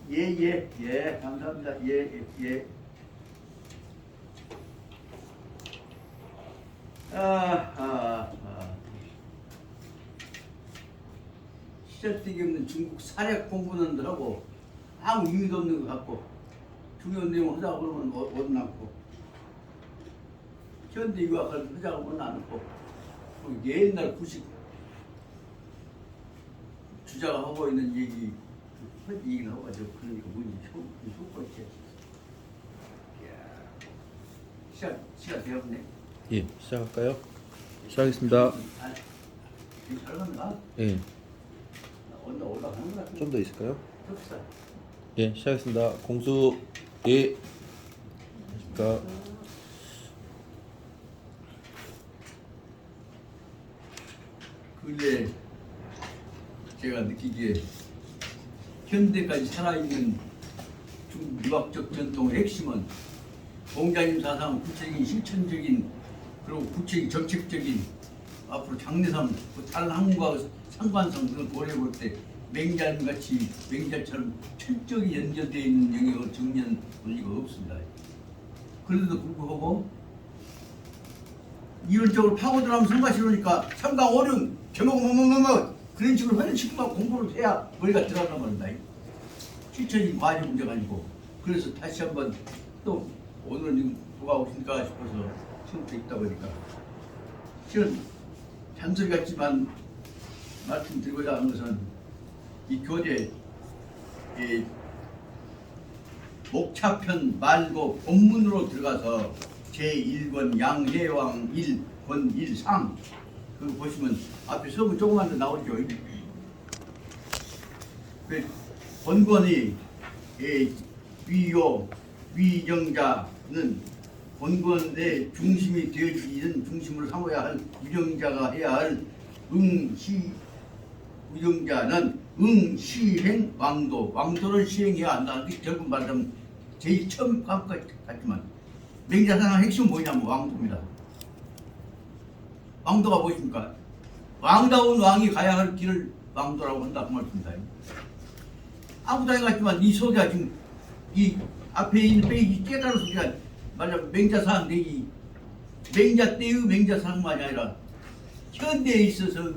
예, 감사합니다. 예. 시잘데기 없는 중국 사략 공부는 하고 아무 의미도 없는 것 같고 중요한 내용 하자고 그러면 못 낳고 현대 유학을 하자고 그러면 안 하고 옛날 구식 주자가 하고 있는 얘기를 하고 가지고 그러니까 뭔지 효과 있지. 시간 되었네. 예, 시작할까요? 시작하겠습니다. 잘 간다. 예, 올라가는 거 같아. 좀 더 있을까요? 흡사. 예, 시작하겠습니다. 공수 예. 그러니까 근데 제가 느끼기에 현대까지 살아있는 중국 유학적 전통의 핵심은 공자님 사상 구체적인 실천적인 그리고 구체적인 정책적인 앞으로 장래삼 다른 학문과 상관성 등을 고려해볼 때 맹자님같이 맹자처럼 철저히 연결되어 있는 영역을 정리한 논리가 없습니다. 그런데도 불구하고 이론적으로 파고들어가면 성가시로니까 삼강 오륜 제목 그런 식으로 하는 식으로 공부를 해야 머리가 들어간단 말입니다. 실천이 과제 문제가 아니고 그래서 다시 한번 또 오늘은 누가 오실까 싶어서 처음부터 있다 보니까 실은 잔소리 같지만 말씀드리고자 하는 것은 이 교재 목차편 말고 본문으로 들어가서 제1권 양해왕 1권 1상 그거 보시면 앞에 서부 조그만 데 나오죠. 그 본권이 위요 위정자는 본권의 중심이 되어지는 중심으로 삼아야 할 위정자가 해야 할 위정자는 시행 왕도를 시행해야 한다. 결국 말하자면 제일 처음 같지만 맹자사상 핵심은 뭐냐면 왕도입니다. 왕도가 무엇입니까? 왕다운 왕이 가야 할 길을 왕도라고 한다 그 말씀입니다. 아무도 안 같지만 이 소리가 지금 이 앞에 있는 페이지 깨달은 소리가 말하자면 맹자사상 내기 맹자 때의 맹자사상만이 아니라 현대에 있어서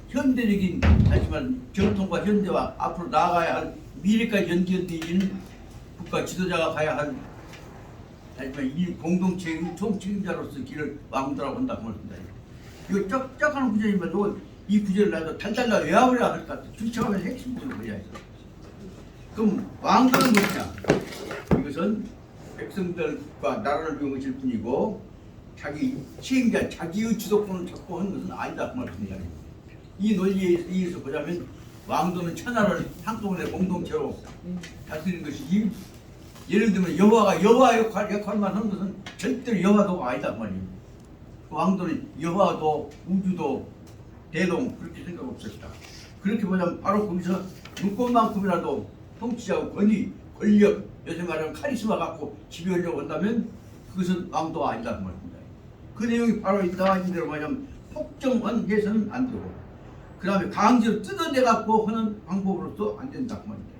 현대적인 하지만 전통과 현대와 앞으로 나아가야 할 미래까지 연결되어지는 국가 지도자가 가야 할 하지만 이 공동체의 총책임자로서 길을 왕도라고 한다 그 말입니다. 이거 쩍쩍하는 구절이면 이 구절을 나도 달달 외워야 할 것 같아. 주체하면 핵심 구절을 그려야 해서. 그럼 왕도는 무엇이냐? 이것은 백성들과 나라를 위한 것일 뿐이고 자기 시행자 자기의 주도권을 잡고 하는 것은 아니다 그 말입니다. 이 논리에 의해서 보자면 왕도는 천하를 한꺼번에 공동체로 다스리는 것이지 예를 들면 여호와 역할만 하는 것은 절대로 여호와도가 아니다 그 말이에요. 그 왕도는 여호와도 우주도 대동 그렇게 생각 없었다. 그렇게 보자면 바로 거기서 눈꽃만큼이라도 통치자고 권위, 권력, 요새 말하면 카리스마 갖고 지배하려고 한다면 그것은 왕도가 아니다 그 말입니다. 그 내용이 바로 나와 있는 대로 뭐냐면 폭정은 해서는 안 되고 그 다음에 강제로 뜯어내갖고 하는 방법으로도 안 된다 그 말입니다.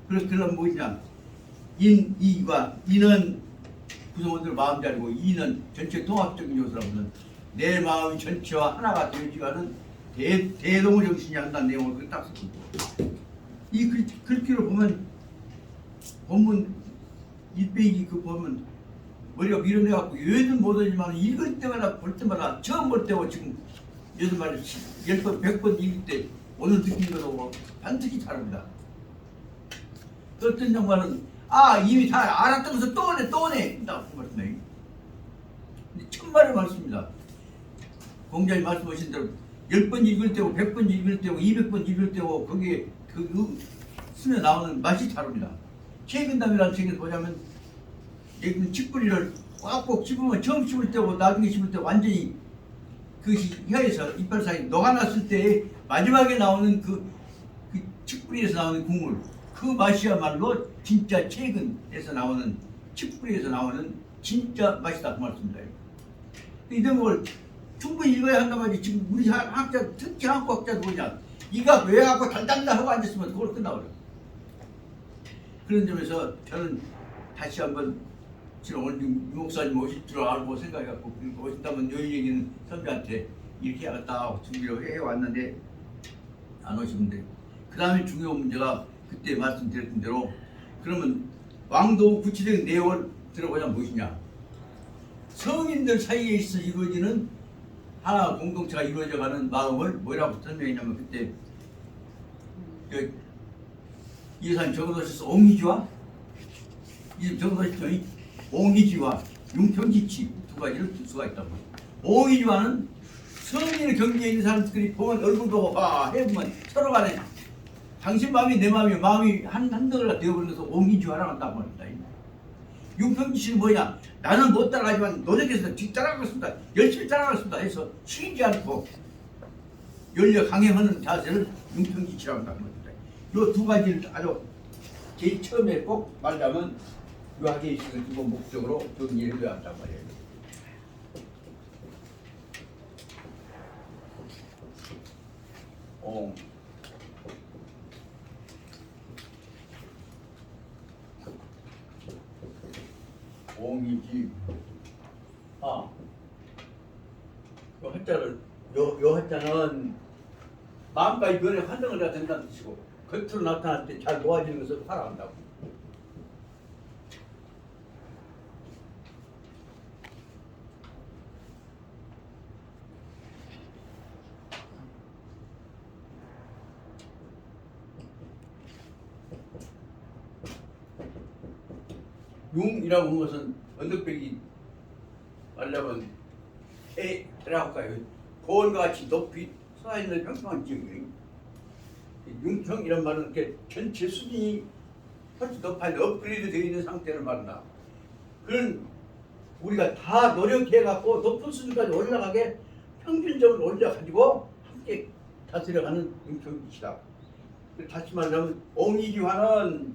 그래서 그런 뭐냐 인이와 이는 구성원들 마음자리고 이는 전체 통합적인 요소라고는 내 마음이 전체와 하나가 되어지가는 대동의 정신이 한다는 내용을 딱 쓰고 이 글귀를 보면 본문 1페이지 그 보면 머리가 밀어내갖고 요즘 못하지만 읽을 때마다 볼 때마다 처음 볼 때고 지금 요즘 말에 10번 100번 읽을 때 오늘 느낀 거로 반드시 다릅니다. 어떤 양반은 이미 다 알았다면서 또 오네 한다고 말씀해요. 천만의 말씀입니다. 공자님 말씀하신 대로 10번 읽을 때고 100번 읽을 때고 200번 읽을 때고 거기에 그 쓰며 나오는 맛이 다릅니다. 최근담이라는 책에서 보자면 칡뿌리를 꽉꽉 씹으면 처음 씹을 때고 나중에 씹을 때 완전히 그것이 혀에서 이빨 사이 녹아났을 때 마지막에 나오는 그 칡뿌리에서 나오는 국물 그 맛이야말로 진짜 최근에서 나오는 칡뿌리에서 나오는 진짜 맛이다 그 말씀입니다. 이 대목을 충분히 읽어야 한단 말이지. 지금 우리 학자 특히 한국 학자도 뭐냐 이가 왜 갖고 달달달 하고 앉았으면 그걸 끝나버려. 그런 점에서 저는 다시 한번 지금 오늘 유 목사님 오실 줄 알고 생각해갖고 오신다면 요 얘기는 선배한테 이렇게 하겠다 하고 준비를 해왔는데 안 오시는데 그 다음에 중요한 문제가 그때 말씀드렸던 대로 그러면 왕도 구체적인 내용을 들어보자 무엇이냐 성인들 사이에 있어 이루어지는 하나 공동체가 이루어져가는 마음을 뭐라고 설명했냐면 그때 그 이사님 적어놓으셔서 옹이지와 이 적어놓으셨죠? 옹이지와 융평지치 두 가지를 볼 수가 있다고. 옹이지와는 성인의 경계에 있는 사람들이 보면 얼굴 보고 해보면 서로 간에 당신 마음이 내 마음이 한 덩어리가 되어버려서 옹이지와라고 한다고 합니다. 융평지치는 뭐냐? 나는 못 따라가지만 노력해서 뒤따라가겠습니다. 열심히 따라가겠습니다 해서 쉬지 않고 열려 강행하는 자세를 융평지치라고 한다고 합니다. 이 두 가지를 아주 제일 처음에 꼭 말하자면 유학에 있어서 기본 목적으로 정리해줘야 한단 말이에요. 옹이지. 요 한자를 요 한자는 마음까지 변해 환경을 다 된다는 뜻이고 겉으로 나타날 때 잘 놓아지는 것을 살아간다고. 융이라고 하는 것은 언덕백이 말하면 해라고 할까요? 고원과 같이 높이 솟아있는 평평한 지역이에요. 융평 이런 말은 이렇게 전체 수준이 훨씬 높아져 업그레이드 되어 있는 상태를 말한다. 그런 우리가 다 노력해갖고 높은 수준까지 올라가게 평균적으로 올려가지고 함께 다스려가는 융평이시다. 다시 말하면 옹이지화는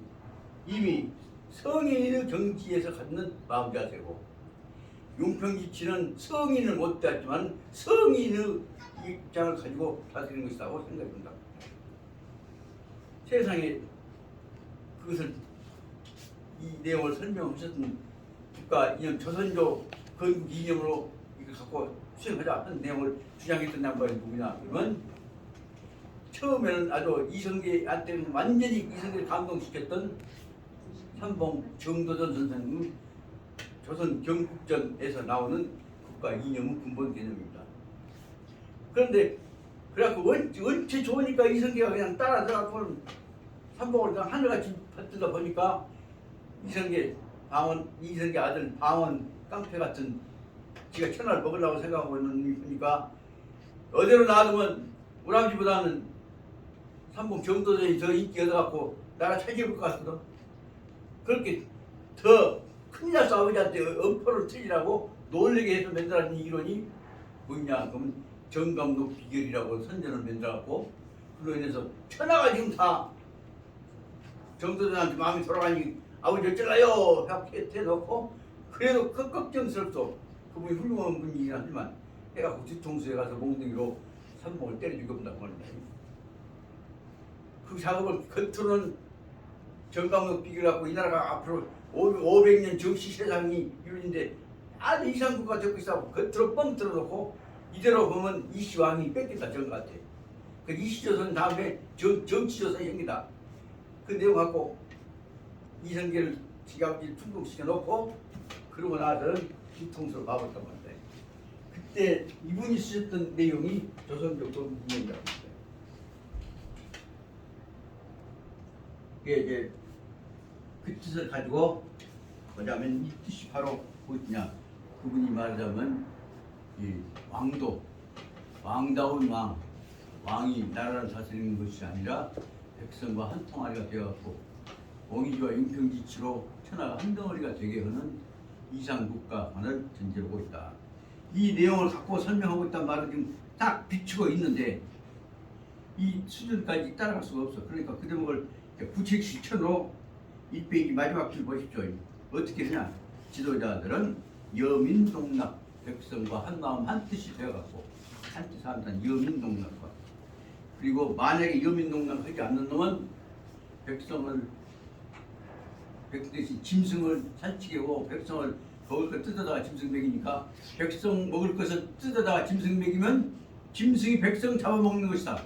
이미 성인의 경지에서 갖는 마음 자세고 융평지치는 성인을 못 땄지만 성인의 입장을 가지고 다스리는 것이라고 생각합니다. 세상에 그것을 이 내용을 설명하셨던 국가 이념 조선조 건국 이념으로 이걸 갖고 수행하자 하는 내용을 주장했던 양반이 누구냐 그러면 처음에는 아주 이성계한테는 완전히 이성계를 감동시켰던 삼봉 정도전 선생님 조선 경국전에서 나오는 국가 이념은 근본 개념입니다. 그런데 그래갖고 원체 좋으니까 이성계가 그냥 따라 들어가고 삼봉을 그냥 하늘같이 받들다 보니까 이성계 아들 방원 깡패 같은 지가 천하를 먹으려고 생각하고 있는 분이니까 어디로 놔두면 우리 아버지보다는 삼봉 정도전이 더 인기 얻어갖고 나라 차지해볼 것 같거든. 그렇게 더 큰일 나서 아버지한테 엄포를 틀리라고 놀래게 해서 만들어진 이론이 뭐냐 그러면 정감록 비결이라고 선전을 만들어갖고 그로 인해서 천하가 지금 다 정도전한테 마음이 돌아가니 아버지 어쩌라요 해놓고 그래도 걱정스럽소 그분이 훌륭한 분이긴 하지만 해갖고 뒤통수에 가서 몽둥이로 삼봉을 때려 죽여본다고 합니다. 그 작업을 겉으로는 정감록 비교를 갖고 이 나라가 앞으로 500년 정치 세상이 이루어진데 아주 이상국가 적고 있다고 겉으로 뻥 틀어놓고 이대로 보면 이시왕이 뺏긴다 저런 것 같아. 그 이시조선 다음에 정치조선이 생기다. 그 내용 갖고 이성계를 지갑질 충동시켜 놓고 그러고 나서는 뒤통수로 봐봤단 말이야. 그때 이분이 쓰셨던 내용이 조선족 건국이라고 합니다. 그게 이제 그 뜻을 가지고 보자면 이 뜻이 바로 무엇이냐 그분이 말하자면 이 왕다운 왕이 나라를 다스리는 것이 아니라 백성과 한 통아리가 되어갖고 옹이지와 융평지치로 천하가 한 덩어리가 되게 하는 이상국가관을 전제하고 있다. 이 내용을 갖고 설명하고 있단 말을 지금 딱 비추고 있는데 이 수준까지 따라갈 수가 없어. 그러니까 그 대목을 구책 실천으로 1페이지 마지막 줄 보십시오. 어떻게 하냐? 지도자들은 여민동락 백성과 한마음 한뜻이 되어갖고 한뜻 한단 여민동락과 그리고 만약에 여민동락하지 않는 놈은 백성을 백성 대신 짐승을 살찌게 하고 백성을 먹을 것 뜯어다가 짐승 먹이니까 백성 먹을 것을 뜯어다가 짐승 먹이면 짐승이 백성 잡아먹는 것이다.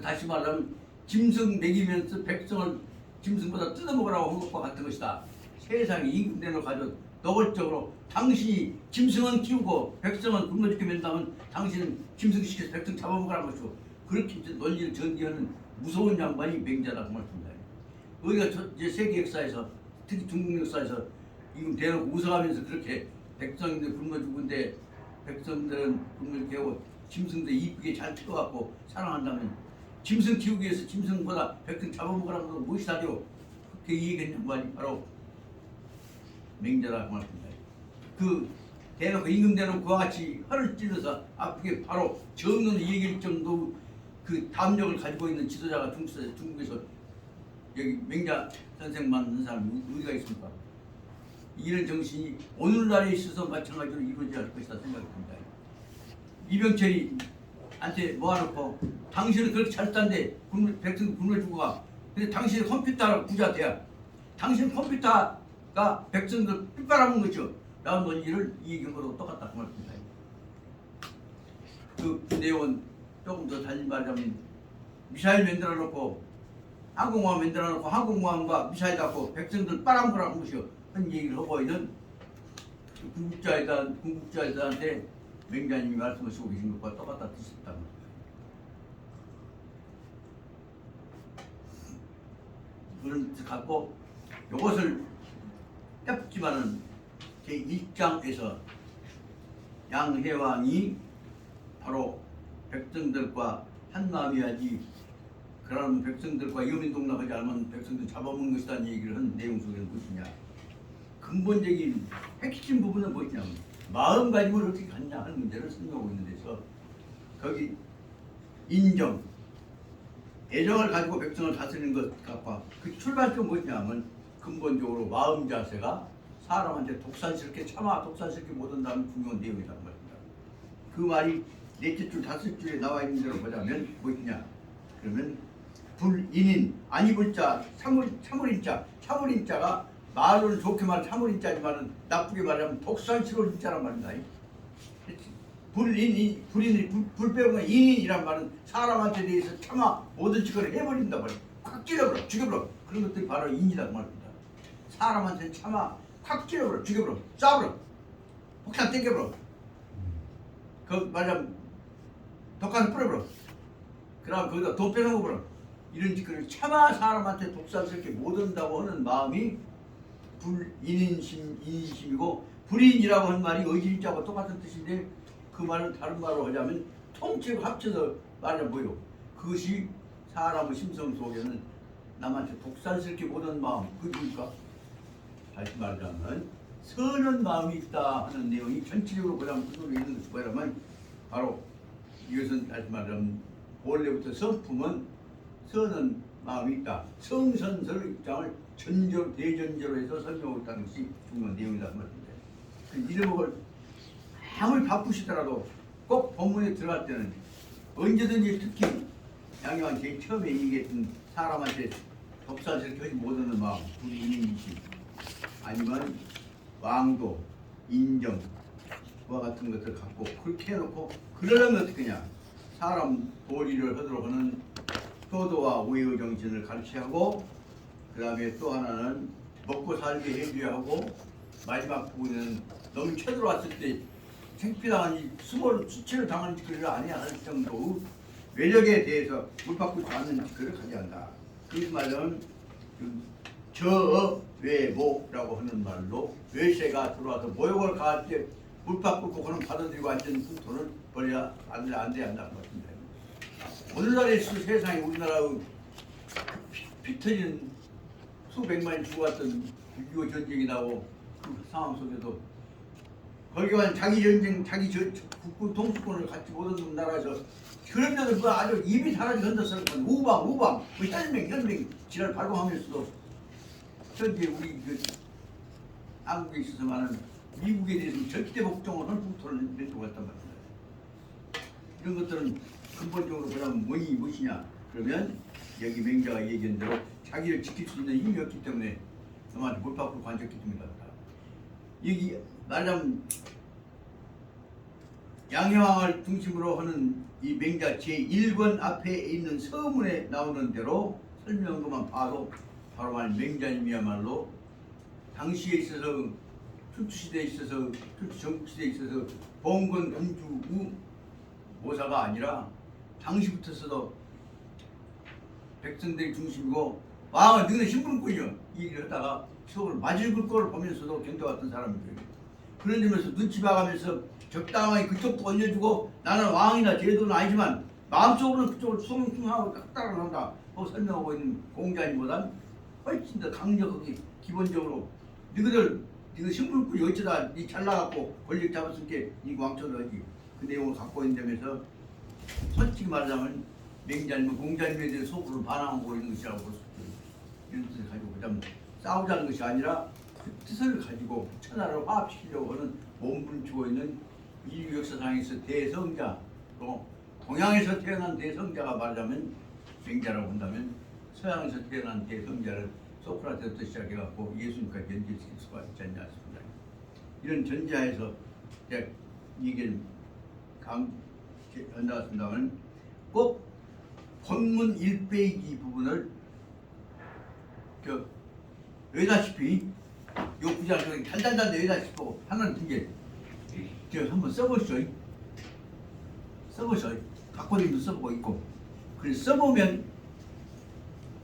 다시 말하면 짐승 먹이면서 백성을 짐승보다 뜯어먹으라고 한 것과 같은 것이다. 세상에 임금대로 가져 노골적으로 당신이 짐승은 키우고 백성은 굶어 죽게 맨다면 당신은 짐승 시켜서 백성 잡아먹으라는 것이고 그렇게 논리를 전개하는 무서운 양반이 맹자라고 말씀합니다. 우리가 이제 세계 역사에서 특히 중국 역사에서 임금 대놓고 웃어가면서 그렇게 백성들 굶어 죽은데 백성들은 굶어 죽게 하고 짐승들 이쁘게 잘 키워갖고 사랑한다면 짐승 키우기 위해서 짐승보다 백성 잡아먹으라는 건 무엇이다죠? 그렇게 얘기한 양반이 바로 맹자라고 말합니다. 그 대놓고 임금 대놓고 그와 같이 허를 찔러서 아프게 바로 정론을 얘기할 정도 그 담력을 가지고 있는 지도자가 중국에서 여기 맹자 선생만 하는 사람이 어디가 있습니까? 이런 정신이 오늘날에 있어서 마찬가지로 이루어져야 할 것이다 생각합니다. 이병철이 한테 모아놓고 당신은 그렇게 잘 딴데 백성 굶어 주고 가. 근데 당신은 컴퓨터로 부자 돼야. 당신 컴퓨터가 백성들 삐빨아먹는 거죠. 라는 논리를 이경으로 똑같다 그 말입니다. 그 내용은 조금 더 달리 말하자면 미사일 만들어 놓고 항공모함 만들어 놓고 항공모함과 미사일 갖고 백성들 빨아먹으라는 것이요. 한 얘기를 하고 있는 군국자들한테 맹자님이 말씀하시고 계신 것과 똑같다 뜻있다. 그런 뜻 갖고 이것을 짧지만은 제1장에서 양해왕이 바로 백성들과 한마음이야지 그러면 백성들과 여민동락하지 않으면 백성들 잡아먹는 것이라는 얘기를 한 내용 속에는 무엇이냐. 근본적인 핵심 부분은 무엇이냐. 마음가짐을 어떻게 갖냐 하는 문제를 설명하고 있는 데서 거기 인정, 애정을 가지고 백성을 다스리는 것과 그 출발점 무엇이냐면 근본적으로 마음 자세가 사람한테 독산스럽게 참아 독산스럽게 못한다는 중요한 내용이란 말입니다. 그 말이 넷째 줄 다섯 줄에 나와 있는 대로 보자면 무엇이냐. 그러면 불인인 아니불자 참을인자 참을인자가 말을 좋게 말하면 참을인자지만은 나쁘게 말하면 독산스러운 인자란 말입니다. 불배운 건 인인이란 말은 사람한테 대해서 참아 모든 짓을 해버린단 말이에요. 콱 찔러버려 죽여버려 그런 것들이 바로 인이란 말입니다. 사람한테 참아 콱 찔러버려 죽여버려 쏴버려 폭탄 땡겨버려 그 말하자면 독한 뿌려버려 그다음 거기다 돈 빼먹어버려 이런 짓거리를 참아 사람한테 독살스럽게 못한다고 하는 마음이 불인심이고 불인이라고 하는 말이 의지인자하고 똑같은 뜻인데 그 말을 다른 말로 하자면 통째로 합쳐서 말하자면 뭐요? 그것이 사람의 심성 속에는 남한테 독살스럽게 못한 마음 그게 뭡니까? 다시 말하자면 선한 마음이 있다 하는 내용이 전체적으로 보자면 그 속에 있는 것이 뭐냐면 바로 이것은 다시 말하자면 원래부터 성품은 선한 마음이 있다. 성선설 입장을 대전제로 해서 설명하고 있다는 것이 중요한 내용이라는 말입니다. 그 이런 걸 아무리 바쁘시더라도 꼭 본문에 들어갈 때는 언제든지 특히 양요한 제일 처음에 얘기했던 사람한테 독살스럽게 하지 못하는 마음, 불인인심 아니면 왕도, 인정 그와 같은 것들 갖고 그렇게 해놓고 그러려면 어떻게냐 사람 도리를 하도록 하는 효도와 우애의 정신을 가르치고 그 다음에 또 하나는 먹고 살게 해줘야 하고 마지막 부분은 너무 쳐들어왔을 때 생피당한 수치를 당하는 짓거리를 안 해야 할 정도의 외력에 대해서 물바꾸지 않는 짓거리를 가져야 한다. 그 말은 저외모라고 하는 말로 외세가 들어와서 모욕을 가할 때 물바꾸고 그는 받아들이고 앉은 손을 버려야 안 돼야 한다는 것입니다. 오늘날의 세상에 우리나라의 피 터지는 수백만이 죽어왔던 6.25 전쟁이 나고 그 상황 속에도 거기가 자기 전쟁, 자기 국군 통수권을 갖지 못한 나라에서 그런데도 뭐 아주 입이 사라지 흔들었을 건 우방, 뭐 현명 지랄 발광하면서도 현재 우리 그 한국에 있어서 많은 미국에 대해서는 절대 복종을 한 국토를 맺고 갔단 말입니다. 이런 것들은 근본적으로 보자면 무엇이냐 그러면 여기 맹자가 얘기한 대로 자기를 지킬 수 있는 힘이 없기 때문에 너한테 못 받고 관적해줍니다. 여기 말하자면 양해왕을 중심으로 하는 이 맹자 제1권 앞에 있는 서문에 나오는 대로 설명한 것만 봐도 바로 말 맹자님이야말로 당시에 있어서 춘추시대에 있어서 춘추전국시대에 있어서 봉건 군주 모사가 아니라 당시부터서도 백성들이 중심이고 왕은 너는 신분꾼이요 이 일을 하다가 속을 맞을 걸 보면서도 견뎌왔던 사람이에요. 그런 점에서 눈치 봐가면서 적당하게 그쪽도 올려주고 나는 왕이나 제도는 아니지만 마음속으로는 그쪽을 숭숭하고 딱딱을 한다 하고 설명하고 있는 공자님보단 훨씬 더 강력하게 기본적으로 너희들 신분꾼이 어쩌다 니 잘나갖고 권력 잡았을 니 왕초를 하지 그 내용을 갖고 있는 점에서 솔직히 말하자면 맹자님은 공자님에 대해 속으로 반항하고 있는 것이라고 볼 수 있어요. 이런 뜻을 가지고 보자면 싸우자는 것이 아니라 그 뜻을 가지고 천하를 화합시키려고 하는 몸부림 치고 있는 인류 역사상에서 대성자 또 동양에서 태어난 대성자가 말하자면 맹자라고 본다면 서양에서 태어난 대성자를 소크라테스부터 시작해갖고 예수님까지 연결시킬 수가 있지 않냐 싶습니다. 이런 전제하에서 제가 얘기를 한다습니다만 꼭 본문 1페이지 부분을 여기다시피 요 구절 달달달 여기다시피 하나는 두개 한번 써보시죠. 써보셔. 갖고 있는 써보고 있고 그래서 써보면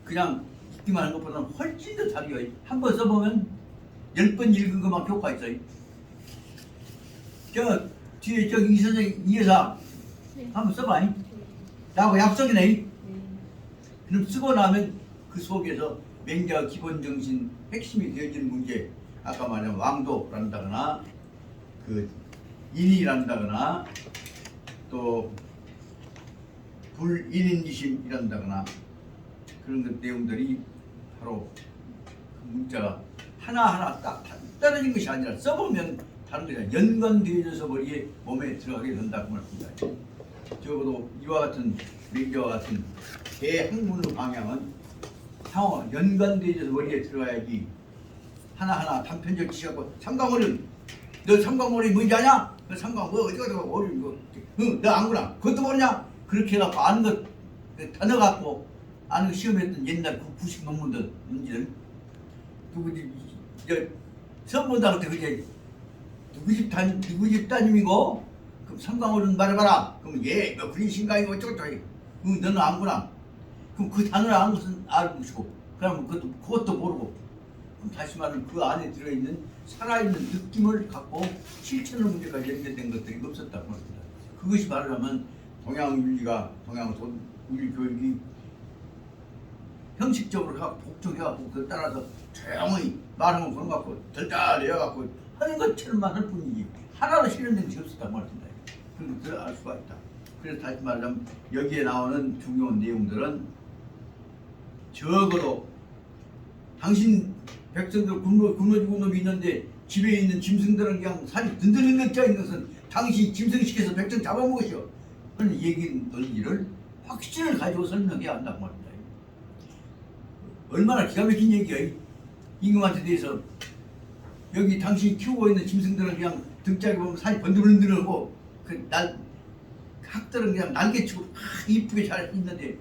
그냥 읽기만 하는 것보다는 훨씬 더 다르요. 한번 써보면 10번 읽은 것만 효과 있어요. 저 뒤에 저기 이 선생 이 여사 네. 한번 써봐. 나하고 약속이네. 그럼 쓰고 나면 그 속에서 맹자의 기본 정신 핵심이 되어지는 문제 아까 말한 왕도란다거나 그 인이란다거나 또 불인인지심이란다거나 그런 것 내용들이 바로 그 문자가 하나하나 딱 떨어진 것이 아니라 써보면 다른 데가 연관되어져서 머리에 몸에 들어가게 된다고 말합니다. 적어도 이와 같은 맹자와 같은 대학문의 방향은 상호 연관되어져서 머리에 들어가야지 하나하나 단편적 지시하고 삼강어른 너 삼강어른이 뭔지 아냐? 너 삼강 뭐 어디가 어른 이거 너 안구나 그것도 모르냐? 그렇게 해갖고 아는 것 단어 갖고 아는 거 시험했던 옛날 그 구식 논문들 문제를 누구지 처음 본다고 때 그게 누구 집 따님이고 그럼 삼강어른 말해봐라. 그러면 너 그린 신강이고 어쩌고저쩌고 너는 안구나. 그럼 그 단어를 아는 것은 알고 그러면 그것도 모르고 그럼 다시 말하면 그 안에 들어있는 살아있는 느낌을 갖고 실천의 문제까지 연결된 것들이 없었다고 합니다. 그것이 말하자면 동양윤리가 우리 교육이 형식적으로 해갖고 복종해갖고 그에 따라서 조용히 말하면 그런 것 같고 덜덜해갖고 하는 것처럼만 할 뿐이지 하나로 실현된 것이 없었다고 말합니다. 그런 것들을 알 수가 있다. 그래서 다시 말하자면 여기에 나오는 중요한 내용들은 적어도 당신 백성들 굶어죽은 놈이 있는데 집에 있는 짐승들은 그냥 살이 든든한 짜 있는 것은 당신 짐승시켜서 백성 잡아먹으셔. 그런 얘기는 논리를 확신을 가지고 설명해야 한다고 말입니다. 얼마나 기가 막힌 얘기야. 임금한테 대해서 여기 당신이 키우고 있는 짐승들은 그냥 등짝에 보면 살이 번들번들하고 학들은 그냥 날개치고 이쁘게 잘 있는데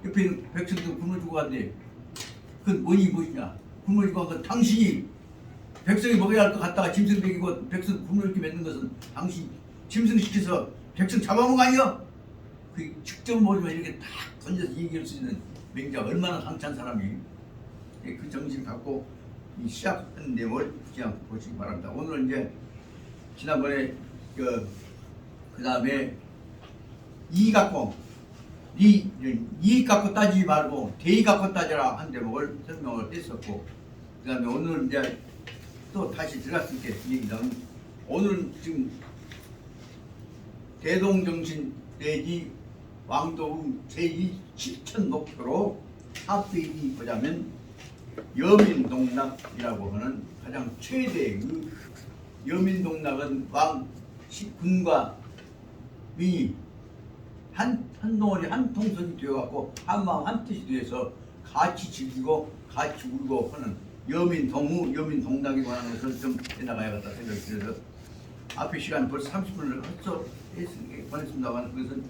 옆에 있는 백성들 굶어주고 갔는데 그건 무엇이냐. 굶어주고 간 건 당신이 백성이 먹어야 할 것 같다가 짐승 먹이고 백성 굶어죽게 만든 것은 당신 짐승시켜서 백성 잡아먹은 거 아니야? 그 직접 모르면 이렇게 딱 던져서 얘기할 수 있는 맹자가 얼마나 강찬 사람이 그 정신을 갖고 시작하는 내용을 그냥 보시기 바랍니다. 오늘은 이제 지난번에 그 다음에 이익 갖고 이익 갖고 따지지 말고 대익 갖고 따져라 한 대목을 설명을 했었고 그 다음에 오늘 이제 또 다시 들어갔을 때 얘기는 오늘은 지금 대동정신 내지 왕도의 제2실천 목표로 하프이 보자면 여민동락이라고 하는 가장 최대의 여민동락은 왕 군과 민이 한 동원이 한 통선이 되어갖고 한 마음 한 뜻이 되어서 같이 즐기고 같이 울고 하는 여민 동우, 여민 동락에 관한 것을 좀 해나가야겠다 생각이 들어서 앞에 시간 벌써 30분을 헛소 보냈습니다만 그것은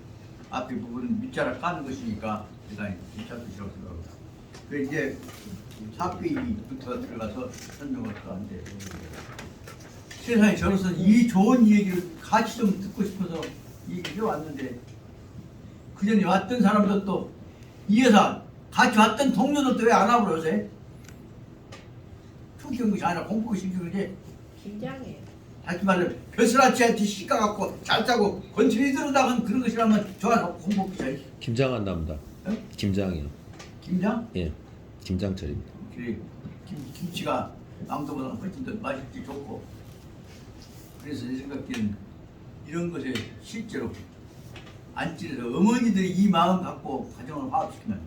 앞에 부분은 밑자락 까는 것이니까 대단히 괜찮다고 생각합니다. 그 이제 사비부터 들어가서 설명을 하는데 세상에 저로서 이 좋은 얘기를 같이 좀 듣고 싶어서 얘기해 왔는데 그 전에 왔던 사람들도 이어서 같이 왔던 동료들도 왜 안 하고 요새? 투기한 것이 아니라 공부 시키는 거지. 긴장해. 하지 말래. 벼슬아치한테 시가갖고 잘 짜고 건틀이 들어다간 그런 것이라면 좋아서 공부 기자지. 김장한 납니다. 어? 김장이요. 김장? 예, 김장철입니다. 그래 김치가 남도보다 훨씬 더 맛있지 좋고 그래서 내 생각에는 이런 것에 실제로 안찌려서 어머니들이 이 마음 갖고 가정을 화합시키면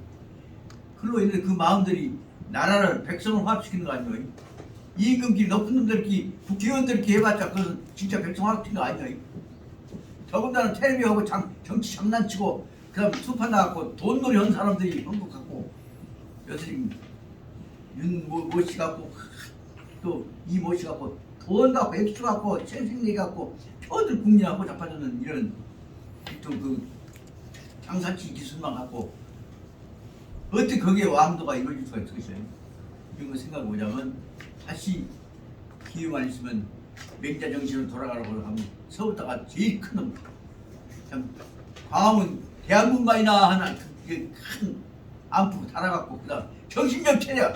그걸로 인해 그 마음들이 나라를 백성을 화합시키는 거 아니에요? 임금끼리 높은 놈들끼리 국회의원들끼리 해봤자 그것은 진짜 백성 화합시키는 거 아니에요? 더군다나 텔레비하고 정치 장난치고 그 다음 투판 나갖고 돈놀이 한 사람들이 한국 갖고 요새 윤모 씨 갖고 또 이모 씨 갖고 돈 갖고 액수 갖고 생생내 갖고 표들 국민하고 잡아주는 이런 또 그 장사치 기술만 갖고 어떻게 거기에 왕도가 이루어질 수가 있겠어요? 이런 거 생각해보자면 다시 기회만 있으면 맹자 정신으로 돌아가라고 하면 서울다가 제일 큰 놈. 참 광화문 대한문관이나 하나 큰 안프 달아갖고 그다음 정신력 차려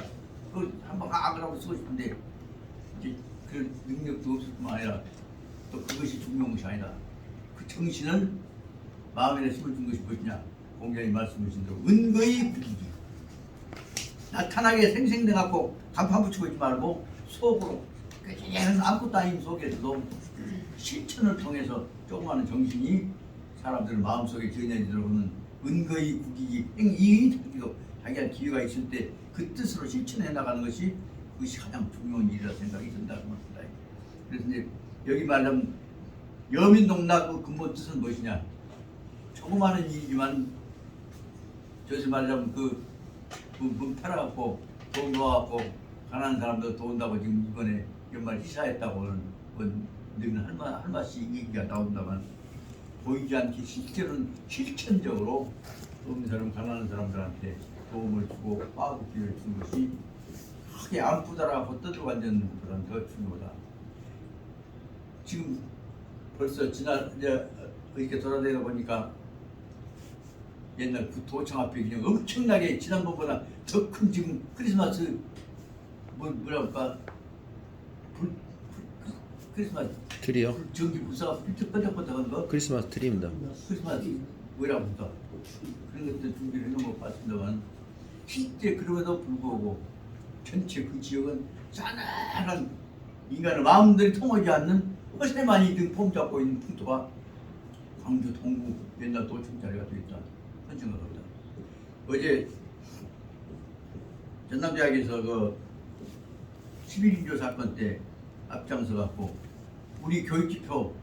그 한번 하라고 쓰고 싶은데 이제 그 능력도 없을 뿐만 아니라 또 그것이 중요한 것이 아니다. 그 정신은 마음에 심어준 것이 무엇이냐? 공자님 말씀하신 대로 은거의 구기기 나타나게 생생돼갖고 간판 붙이고 있지 말고 속으로 그냥 아무것도 아닌 속에서도 실천을 통해서 조그마한 정신이 사람들 마음속에 전해지도록 하는 은거의 구기기 이 자기도 자기가 기회가 있을 때 그 뜻으로 실천해 나가는 것이 그것이 가장 중요한 일이라 생각이 든다고 합니다. 그래서 이제 여기 말하면 여민동락의 근본 뜻은 무엇이냐? 조그마한 일이지만 저기서 말하자면 문 팔아갖고 돈 모아갖고 가난한 사람들 도운다고 지금 이번에 연말 희사했다고는 늘 할마씩 얘기가 나온다만 보이지 않게 실천적으로 없는 사람 가난한 사람들한테 도움을 주고 화합기를 준 것이 크게 안부다라고 떠들고 앉는 그런 더 중요하다. 지금 벌써 이제 이렇게 돌아다니다 보니까 옛날 그 도청 앞에 그냥 엄청나게 지난번보다 더 큰 지금 크리스마스 뭐랄까 크리스마스 트리요? 전기 불사가 삐쩍삐쩍한 거 크리스마스 트리입니다. 크리스마스 뭐라고 할까 그런 것들 준비를 해놓은 것 같습니다만 실제 그럼에도 불구하고 전체 그 지역은 싸늘한 인간의 마음들이 통하지 않는 허세 많이 등 폼 잡고 있는 풍토가 광주 동구 옛날 도청 자리가 되겠다 그런 생각합니다. 어제 전남대학에서 그 11.25 사건 때 앞장서 갖고 우리 교육지표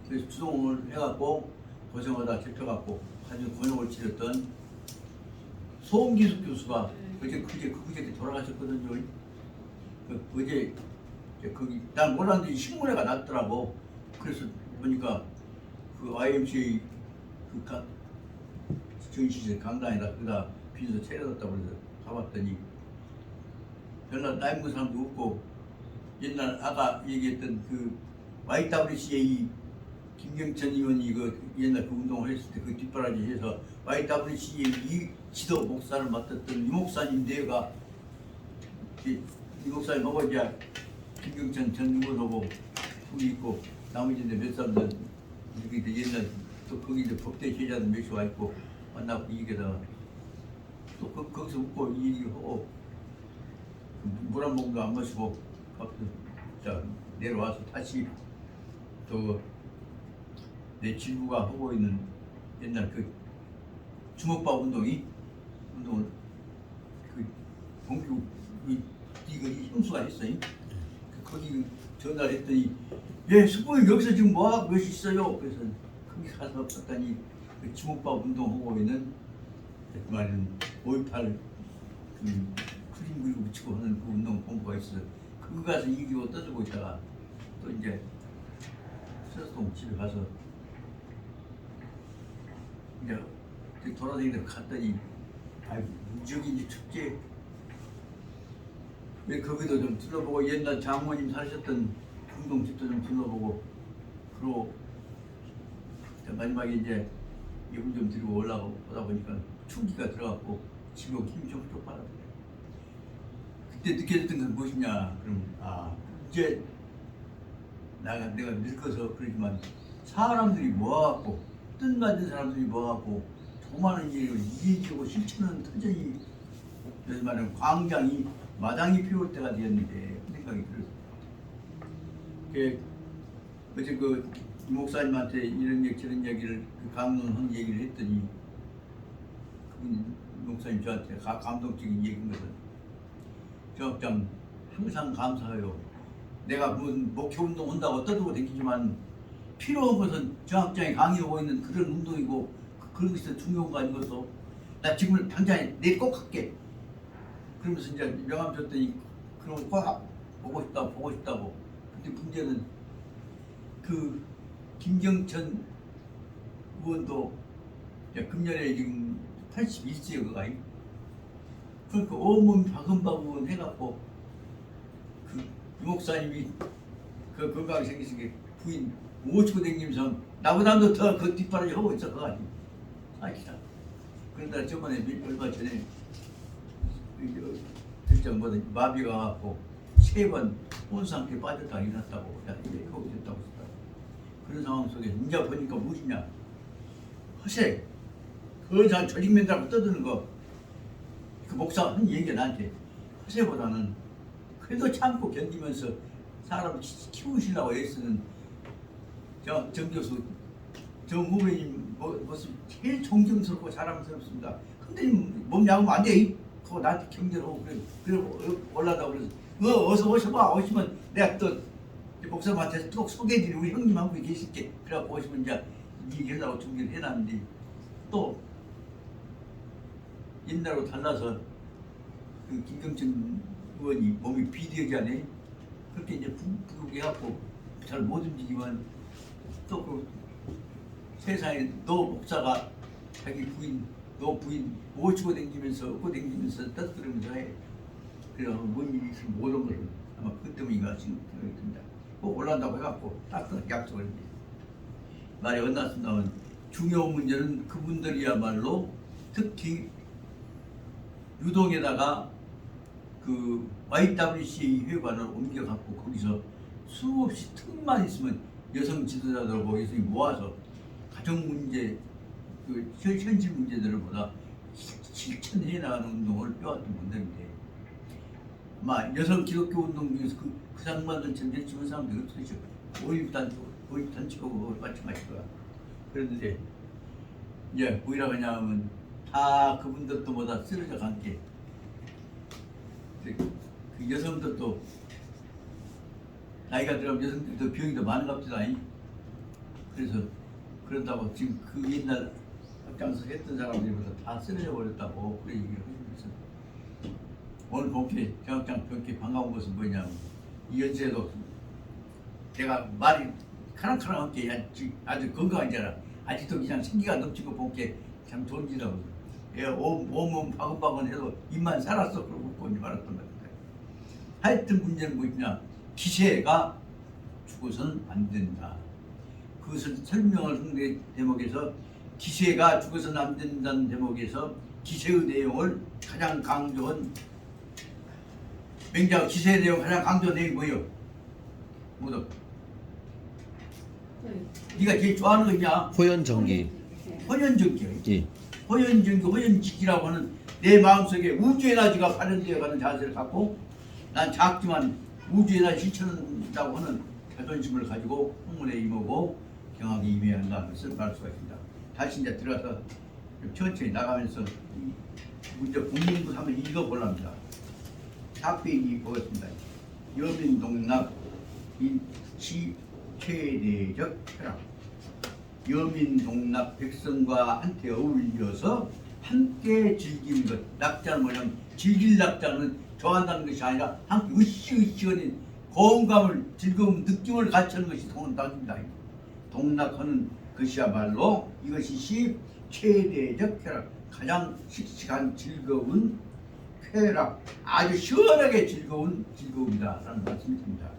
그래서 주동을 해갖고 고생하다 잡혀갖고 아주 곤욕을 치렀던 소음기숙 교수가 그제 돌아가셨거든요. 어제 거기 난 몰랐는데 신문에가 났더라고. 그래서 보니까 그 YMCA 그 전시실 강단에다 그다 비서 차려놨다고 그래서 가봤더니 별로 나이 먹은 사람도 없고 옛날 아까 얘기했던 그 YWCA 김경천 의원이 그 옛날 그 운동을 했을 때 그 뒷바라지에서 YWCA 이 지도 목사를 맡았던 이 목사님 내가 이 목사님 아버지야 김경천 전 의원하고 둘이 있고 나머지 이제 몇 사람들 이렇게 옛날 또 거기 이제 법대 제자들 몇이 와 있고 만나고 얘기하다가 또 거기서 웃고 이 얘기를 하고 물 한 모금도 안 마시고 자 내려와서 다시 또 내 친구가 하고 있는 옛날 그 주먹밥 운동을 그 동교 이거 형수가 했어요. 거기 전화를 했더니 예 수고님 여기서 지금 뭐하고 계시어요? 그래서 거기 가서 봤더니 그 주먹밥 운동하고 있는 그 말은 5.18 그 그림 그리고 붙이고 하는 그 운동 본부가 있어서 그거 가서 이기고 떠들고 있다가 또 이제 서동 집에 가서 이제 돌아다니면서 갔더니 저기 이제 축제 왜 거기도 좀 둘러보고 옛날 장모님 사셨던 공동집도 좀 둘러보고 그러고 마지막에 이제 예불 좀 들고 올라오다 보니까 충기가 들어갔고 집에 힘좀 쪽팔아. 그때 느껴졌던 건 무엇이냐? 그럼 이제 내가 늙어서 그러지만 사람들이 모아갖고 뜻맞은 사람들이 모아갖고 수많은 일을 이해지고 실천하는 터전이 그래서 말하면 광장이 마당이 피울 때가 되었는데 그 생각이 들었어요. 어제 그 목사님한테 이런 얘기 저런 얘기를 강론한 얘기를 했더니 그 목사님 저한테 감동적인 얘기인 것은 정학장 항상 감사해요. 내가 무슨 목회운동 한다고 떠들고 다니지만 필요한 것은 정학장이 강의하고 있는 그런 운동이고 그런 것이 중요한 거 아니겠어? 나 지금 당장 내일 꼭 할게. 그러면서 이제 명함 줬더니 그럼 꼭 보고 싶다고. 근데 문제는 그 김경천 의원도 금년에 지금 81세요 그가. 그러니까 온몸 바금바금 해갖고 그 유목사님이 그 건강하게 생기신 부인 모시고 다니면서 나보다도 더 그 뒷바라지 하고 있어 그거 아니야. 아기다. 그러다 저번에 얼마 전에 결정보다 마비가 와갖고 3번 혼상태에 빠졌다 일어났다고 이제 하고 있었다고 했다. 그런 상황 속에 이제 보니까 무엇이냐? 허세. 그 조직면들하고 떠드는 거. 그 목사가 한 얘기가 나한테 허세보다는 그래도 참고 견디면서 사람 키우시려고 애쓰는 정 교수, 정 후배님 모습 제일 존경스럽고 자랑스럽습니다. 근데 몸 약으면 안 돼. 그거 나한테 경계로 그래 올라다고 그래서 어서 오셔봐. 오시면 내가 또 목사님한테 꼭 소개해드리고 우리 형님 한 분이 계실게. 그래갖고 오시면 이제 얘기하려고 준비를 해놨는데 또 옛날로 달라서 그 김경천 의원이 몸이 비대하네. 그렇게 이제 부득이 해갖고 잘 못 움직이면 또 그 세상에 너 목사가 자기 너 부인 모시고 다니면서 업고 다니면서 떠들으면서 해. 그래서 뭔 일이 있으면 못 온 거를 아마 그 때문인가 생각이 듭니다. 꼭 올라온다고 해갖고 따뜻하게 약속을 했는데 말이 엇났습니다만 중요한 문제는 그분들이야말로 특히 유동에다가 그 YWCA 회관을 옮겨갖고 거기서 수없이 틈만 있으면 여성 지도자들하고 여성이 모아서 가정 문제, 그 현실 문제들을 보다 실천해 나가는 운동을 뼈왔던 분들인데 아마 여성 기독교 운동 중에서 그 장만들 전 열심히 한 사람들이 없으시죠. 오입단체고 마찬가지일 거야. 그런데 이제 뭐라고 하냐면 다 그분들도 보다 쓰러져 간 게 그 여성들도 나이가 들어가면 여성들도 병이 더 많은 갑니다. 그래서 그런다고 지금 그 옛날 앞장서 했던 사람들보다 다 쓰러져 버렸다고 그런 얘기를 하시면서 오늘 본캐 정학장 본캐 반가운 것은 뭐냐면 이 연세에도 내가 말이 카랑카랑하게 아주 건강하잖아. 아직도 그냥 생기가 넘치고 본캐 참 좋은 일이라고. 온몸 바글바글 해도 입만 살았어. 그러고 보니 말았던 겁니다. 하여튼 문제는 뭐냐? 기세가 죽어서는 안 된다. 그것을 설명을 한 대목에서 기세가 죽어서는 안 된다는 대목에서 기세의 내용을 가장 강조한 맹자의 기세의 내용 가장 강조한 내용이 뭐예요? 뭐죠? 네가 제일 좋아하는 거 있냐? 호연정기. 호연정기. 예. 호연정기, 호연지기라고 하는 내 마음속에 우주 에너지가 발현되어가는 자세를 갖고 난 작지만 우주 에너지 실천한다고 하는 자존심을 가지고 학문에 임하고 경학에 임해야 한다는 것을 말할 수가 있습니다. 다시 이제 들어가서 천천히 나가면서 이 문제 본문도 한번 읽어보랍니다. 4페이지 보겠습니다. 여민동락 인치 최대적 쾌락. 여민동락 백성과 한테 어울려서 함께 즐기는 것. 낙자는 뭐냐면 즐길 낙자는 좋아한다는 것이 아니라 함께 으쌰으쌰하는 공감을 즐거움 느낌을 같이 하는 것이 동락입니다. 동락하는 것이야말로 이것이 최대적 쾌락, 가장 씩씩한 즐거운 쾌락, 아주 시원하게 즐거운 즐거움이다 라는 말씀입니다.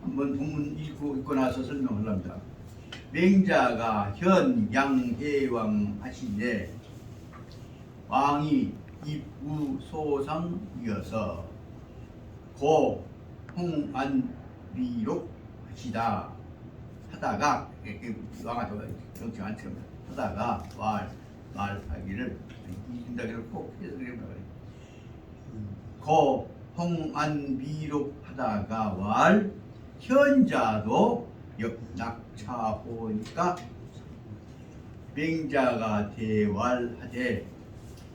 한번 본문 읽고 나서 설명을 합니다. 맹자가 현 양해왕 하시되 왕이 입우소상이어서 고 홍안비록 하시다 하다가 왕한테 정치 않처럼 하다가 말하기를 이긴다기를 꼭 해석해 보라. 고 홍안비록 하다가 왈 현자도 역낙차호니까 맹자가 대왈하되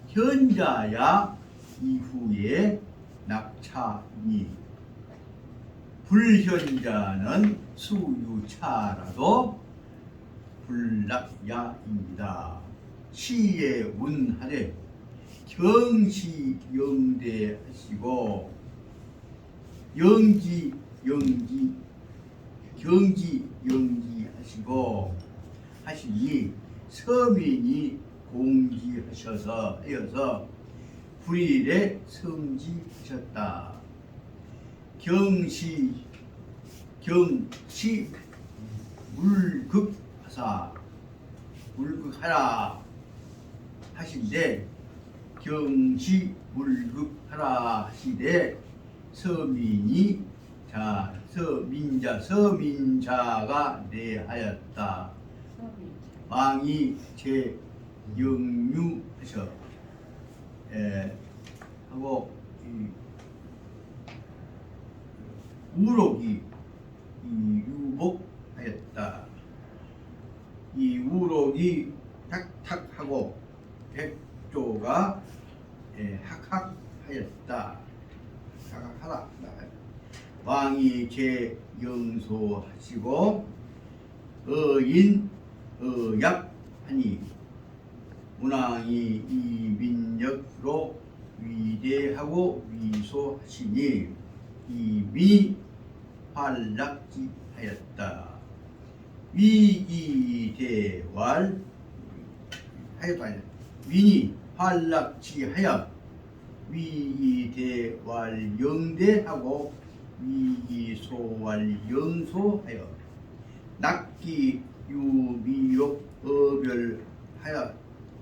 현자야 이후에 낙차니 불현자는 수유차라도 불낙야입니다. 시에 운하되 경시영대하시고 경지영지하시고 하시니 서민이 공지하셔서 불일에 성지하셨다. 경시 물극하라 하신데 경시 물극하라 하시되 서민자가 내하였다. 왕이 제영유하셔 하고 우록이 유복하였다. 이 우록이 탁탁하고 백조가 학학하였다. 학학하다. 왕이 제영소하시고 의약하니 문왕이 이민역으로 위대하고 위소하시니 이미 활락지하였다. 위이대왈 하여도 아니라 위니 활락지하여 위이대왈 영대하고 위이소왈 영소하여 낙기 유미록 어별하여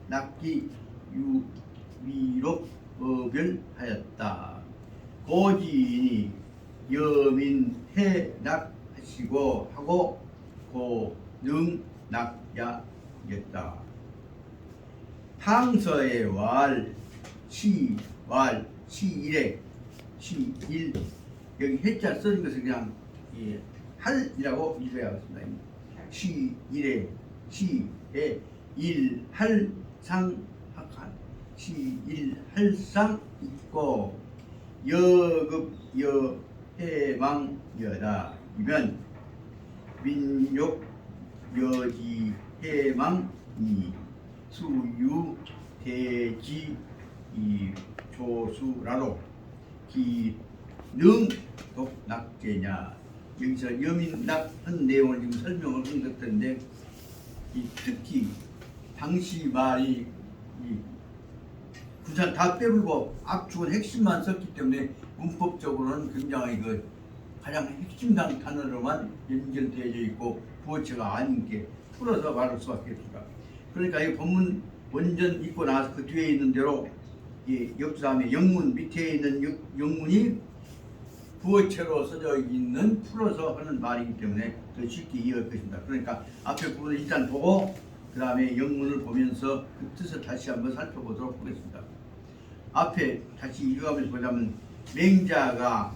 낙기 유미록 어별하였다. 고지인이 여민해낙하시고 하고 고능낙야겠다. 탕서의 시일에 시일 여기 해자 쓰는 것을 그냥 할이라고 읽어야겠습니다. 시일에 시에 일할상 시일할상 있고 여급 여해망여다 이면 민욕 여지 해망이 수유 대지 이 조수라로 기능 독낙제냐. 여기서 여민낙한 내용을 지금 설명을 한 것인데 특히 당시 말이 구산 다 빼불고 압축은 핵심만 썼기 때문에 문법적으로는 굉장히 가장 핵심 단어로만 연결되어 있고 부어체가 아닌 게 풀어서 말할 수밖에 없습니다. 그러니까 이 본문 원전 읽고 나서 그 뒤에 있는 대로 역주다음에 영문 밑에 있는 영문이 부어체로 써져 있는 풀어서 하는 말이기 때문에 더 쉽게 이해할 것입니다. 그러니까 앞에 부분을 일단 보고 그 다음에 영문을 보면서 그 뜻을 다시 한번 살펴보도록 하겠습니다. 앞에 다시 읽어가면서 보자면 맹자가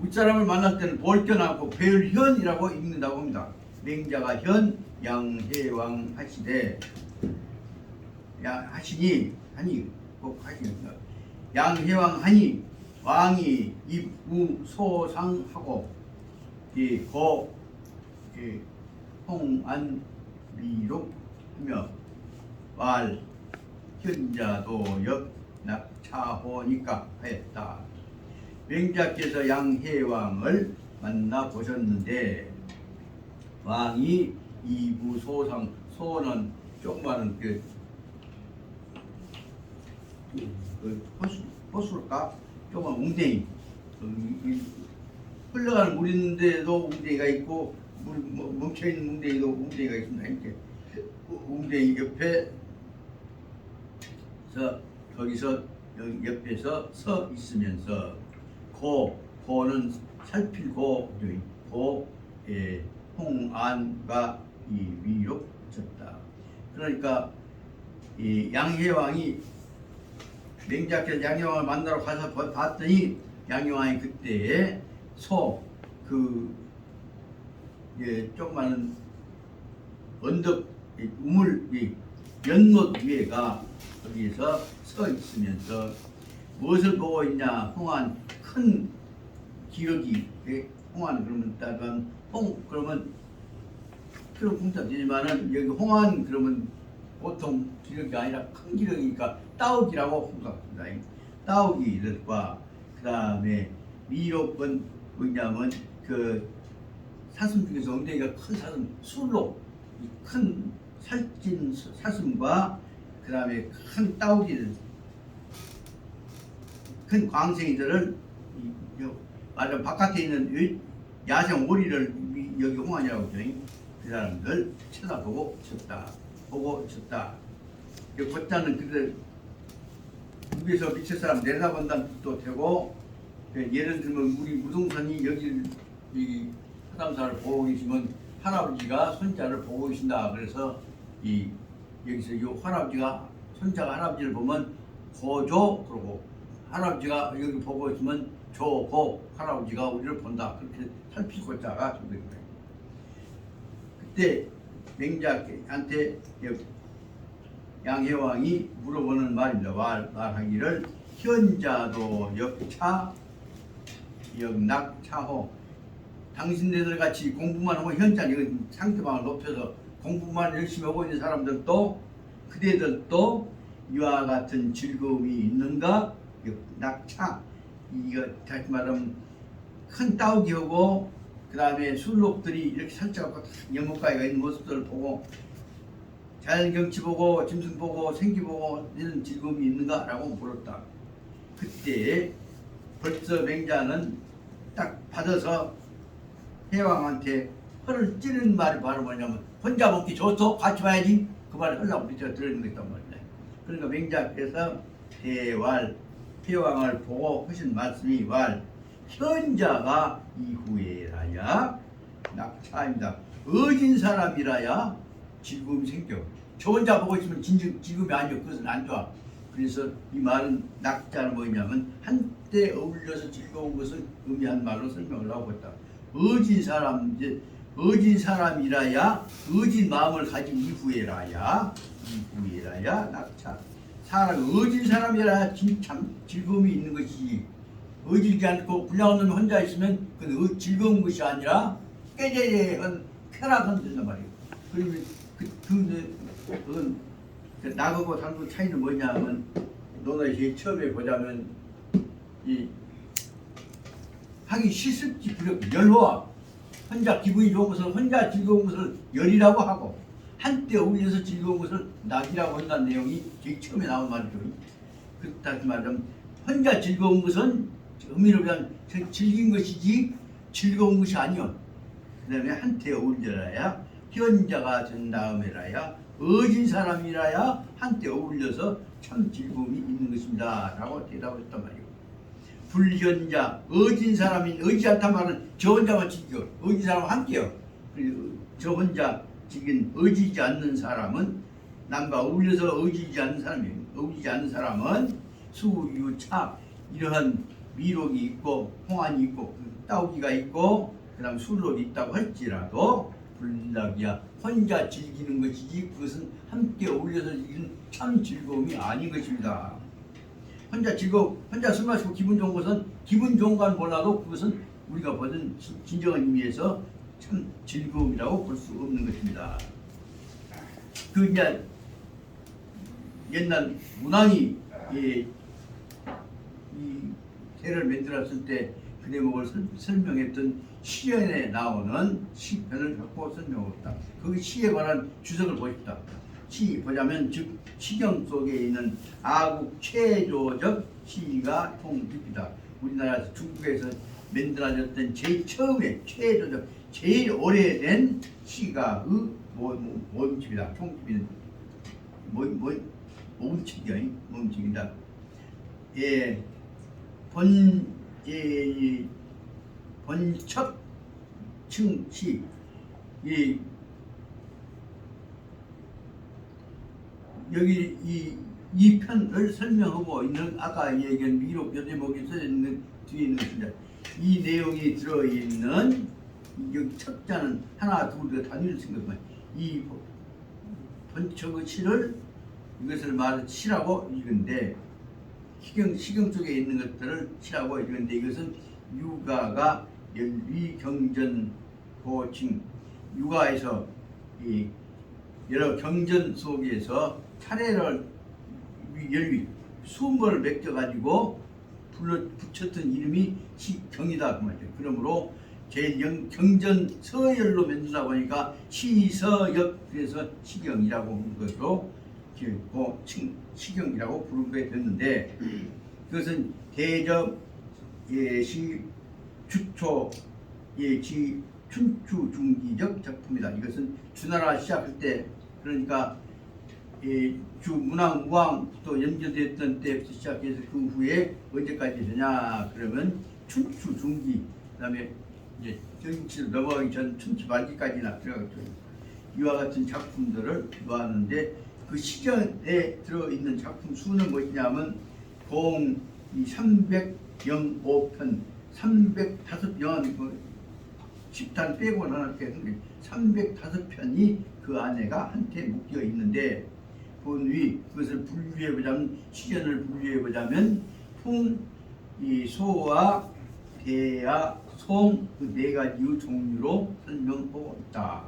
윗사람을 만날 때는 볼견 않고 별현이라고 읽는다고 합니다. 맹자가 현 양해왕 하시되 하니 꼭 하시니까 양해왕 하니 왕이 입우소상하고 고 홍안비록 하며 말 현자도 역 낙차호니까 하였다. 맹자께서 양해왕을 만나 보셨는데 왕이 이부소상, 소는 조그마한 호수일까? 조그마한 웅덩이, 흘러가는 물 있는데도 웅덩이가 있고 물 멈춰있는 웅덩이도 웅덩이가 있습니다. 이렇게 웅덩이 옆에 거기서 여기 옆에서 서 있으면서 고는 살필고 홍안과 이 위로 쳤다. 그러니까 이 양해왕이 맹자께서 양해왕을 만나러 가서 봤더니 양해왕이 그때에 조그마한 언덕 우물 연못 위에가 거기에서 서 있으면서 무엇을 보고 있냐? 홍안 큰 기러기. 홍안 그러면 따간 그러면 그런 풍자 되지만은 여기 홍안 그러면 보통 기러기가 아니라 큰 기러기니까 따오기라고 생각합니다. 따오기들과 그 다음에 미롭은 뭐냐면 그 사슴 중에서 엉덩이가 큰 사슴 술로 큰 살찐 사슴과 그 다음에 큰 따오기들, 큰 광생이들을 말하자면 바깥에 있는 야생 오리를 여기 홍안이라고 하죠. 그 사람들 쳐다보고 쳤다. 보고 쳤다. 곧자는 그들 위에서 밑에 사람 내려다본다는 뜻도 되고, 예를 들면 우리 무동산이 여기 이 화담사를 보고 계시면 할아버지가 손자를 보고 계신다. 그래서 여기서 이 할아버지가 손자가 할아버지를 보면 고조 그러고 할아버지가 여기 보고 있으면 조고 할아버지가 우리를 본다. 그렇게 살피고자가 된 거예요. 그때 맹자한테 양해왕이 물어보는 말입니다. 말하기를 현자도 역차 역낙차호. 당신네들 같이 공부만 하고 현자 이건 상대방을 높여서 공부만 열심히 하고 있는 사람들도 그대들도 이와 같은 즐거움이 있는가? 낙차. 이거 다시 말하면 큰 따오기하고 그 다음에 술록들이 이렇게 살짝하고 연못가에 있는 모습들을 보고 자연경치 보고 짐승 보고 생기 보고 이런 즐거움이 있는가? 라고 물었다. 그때 벌써 맹자는 딱 받아서 해왕한테 허를 찌르는 말이 바로 뭐냐면 혼자 먹기 좋소? 같이 봐야지. 그 말을 하려고 밑에 들어있는 거 있단 말이야. 그러니까 맹자께서 해왕을 보고 하신 말씀이 현자가 이후에라야 낙차입니다. 어진 사람이라야 즐거움이 생겨. 저 혼자 보고 있으면 즐거움이 아니요. 그것은 안 좋아. 그래서 이 말은 낙자는 뭐냐면 한때 어울려서 즐거운 것을 의미한 말로 설명을 하고 있다. 어진 사람이라야 어진 마음을 가진 이후에라야 낙차. 사람 어진 사람이라야 참 즐거움이 있는 것이지. 어질지 않고 불량한 놈이 혼자 있으면 그 즐거운 것이 아니라 깨재재한 쾌락한 된단 말이에요. 그러면 그건 나하고 당구 차이는 뭐냐면 너네 처음에 보자면 하기 싫을지 부럽고 열화 혼자 기분이 좋은 것을 혼자 즐거운 것을 열이라고 하고 한때 어울려서 즐거운 것을 낙이라고 한다는 내용이 제일 처음에 나온 말이죠. 그렇다고 말하면 혼자 즐거운 것은 의미로 그냥 즐긴 것이지 즐거운 것이 아니요. 그 다음에 한때 어울려라야 현자가 된 다음에라야 어진 사람이라야 한때 어울려서 참 즐거움이 있는 것입니다. 라고 대답했단 말이에요. 불현자, 어진 사람인 어지 않단 말은 저 혼자만 즐겨. 어진 사람은 함께요. 그리고 저 혼자 지금 어지지 않는 사람은 남과 어울려서 어지지 않는 사람이에요. 어울리지 않는 사람은 수유차 이러한 미록이 있고 홍안이 있고 따오기가 있고 그 다음 술록이 있다고 할지라도 불락이야 혼자 즐기는 것이지 그것은 함께 어울려서 즐기는 참 즐거움이 아닌 것입니다. 혼자 술 마시고 기분 좋은 것은 기분 좋은 건 몰라도 그것은 우리가 보는 진정한 의미에서 참 즐거움이라고 볼 수 없는 것입니다. 이제 옛날 문왕이 대를 만들었을 때 그 대목을 설명했던 시연에 나오는 시편을 갖고 설명했다. 그 시에 관한 주석을 보십시다. 시 보자면 즉 시경 속에 있는 아국 최조적 시가 총 6이다. 우리나라에서 중국에서 만들어졌던 제일 처음에 최조적 제일 오래된 시가 모음집이다. 총집이는 모음집이다. 예, 번첩 층시 여기 이 편을 설명하고 있는 아까 얘기한 미록 여대목이 써 있는 뒤에 있는 것입니다. 이 내용이 들어있는 여기 첩자는 하나 둘 단위를 쓴 것만 이 번첩의 시를 이것을 말해 시라고 읽은데 시경 속에 있는 것들을 시라고 읽은데 이것은 유가가 연위 경전 유가에서 이 여러 경전 속에서 차례를 연위 수음을 맺겨 가지고 붙였던 이름이 시경이다 그 말이죠. 그러므로 제일 경전 서열로 만들다 보니까 시서역 그래서 시경이라고 하는 것으로 시경이라고 부르게 됐는데 그것은 대접 예시 주초 예시 춘추 중기적 작품이다. 이것은 주나라 시작할 때 그러니까 주 문왕 무왕부터 연결됐던 때부터 시작해서 그 후에 언제까지 되냐 그러면 춘추 중기 그다음에 이제 정치로 넘어가기 전 춘추 말기까지나 들어가죠. 이와 같은 작품들을 놓았는데 그 시경에 들어있는 작품 수는 무엇이냐면 공 305편 305편 10탄 빼고 나눴게 305편이 그 안에가 한테 묶여 있는데 그 그것을 분류해보자면 시전을 분류해보자면 이 소와 대야 송 그 네 가지의 종류로 설명하고 있다.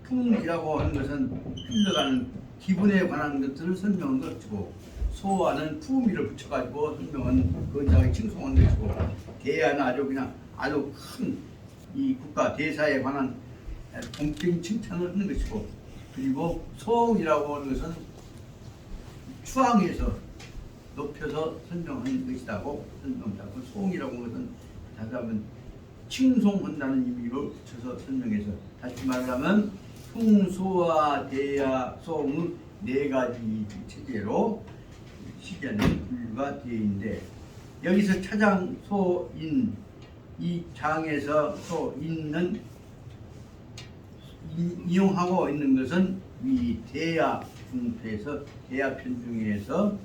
풍이라고 하는 것은 흘러가는 기분에 관한 것들을 설명한 것이고 소와는 품위를 붙여가지고 설명한 건장에 칭송한 것이고 대야는 아주 큰 이 국가 대사에 관한 공적인 칭찬을 하는 것이고 그리고 송이라고 하는 것은 추앙해서 높여서 설명하는 것이라고 설명합니다. 그 송이라고 하는 것은 다시 한번 칭송한다는 의미로 붙여서 설명해서 다시 말하면 풍소와 대야 송의 네 가지 체제로 시제는 분류가 되어 있는데 여기서 차장 소인 이 장에서 소인은 이용하고 있는 것은 이 대야 중에서 대야편 중에서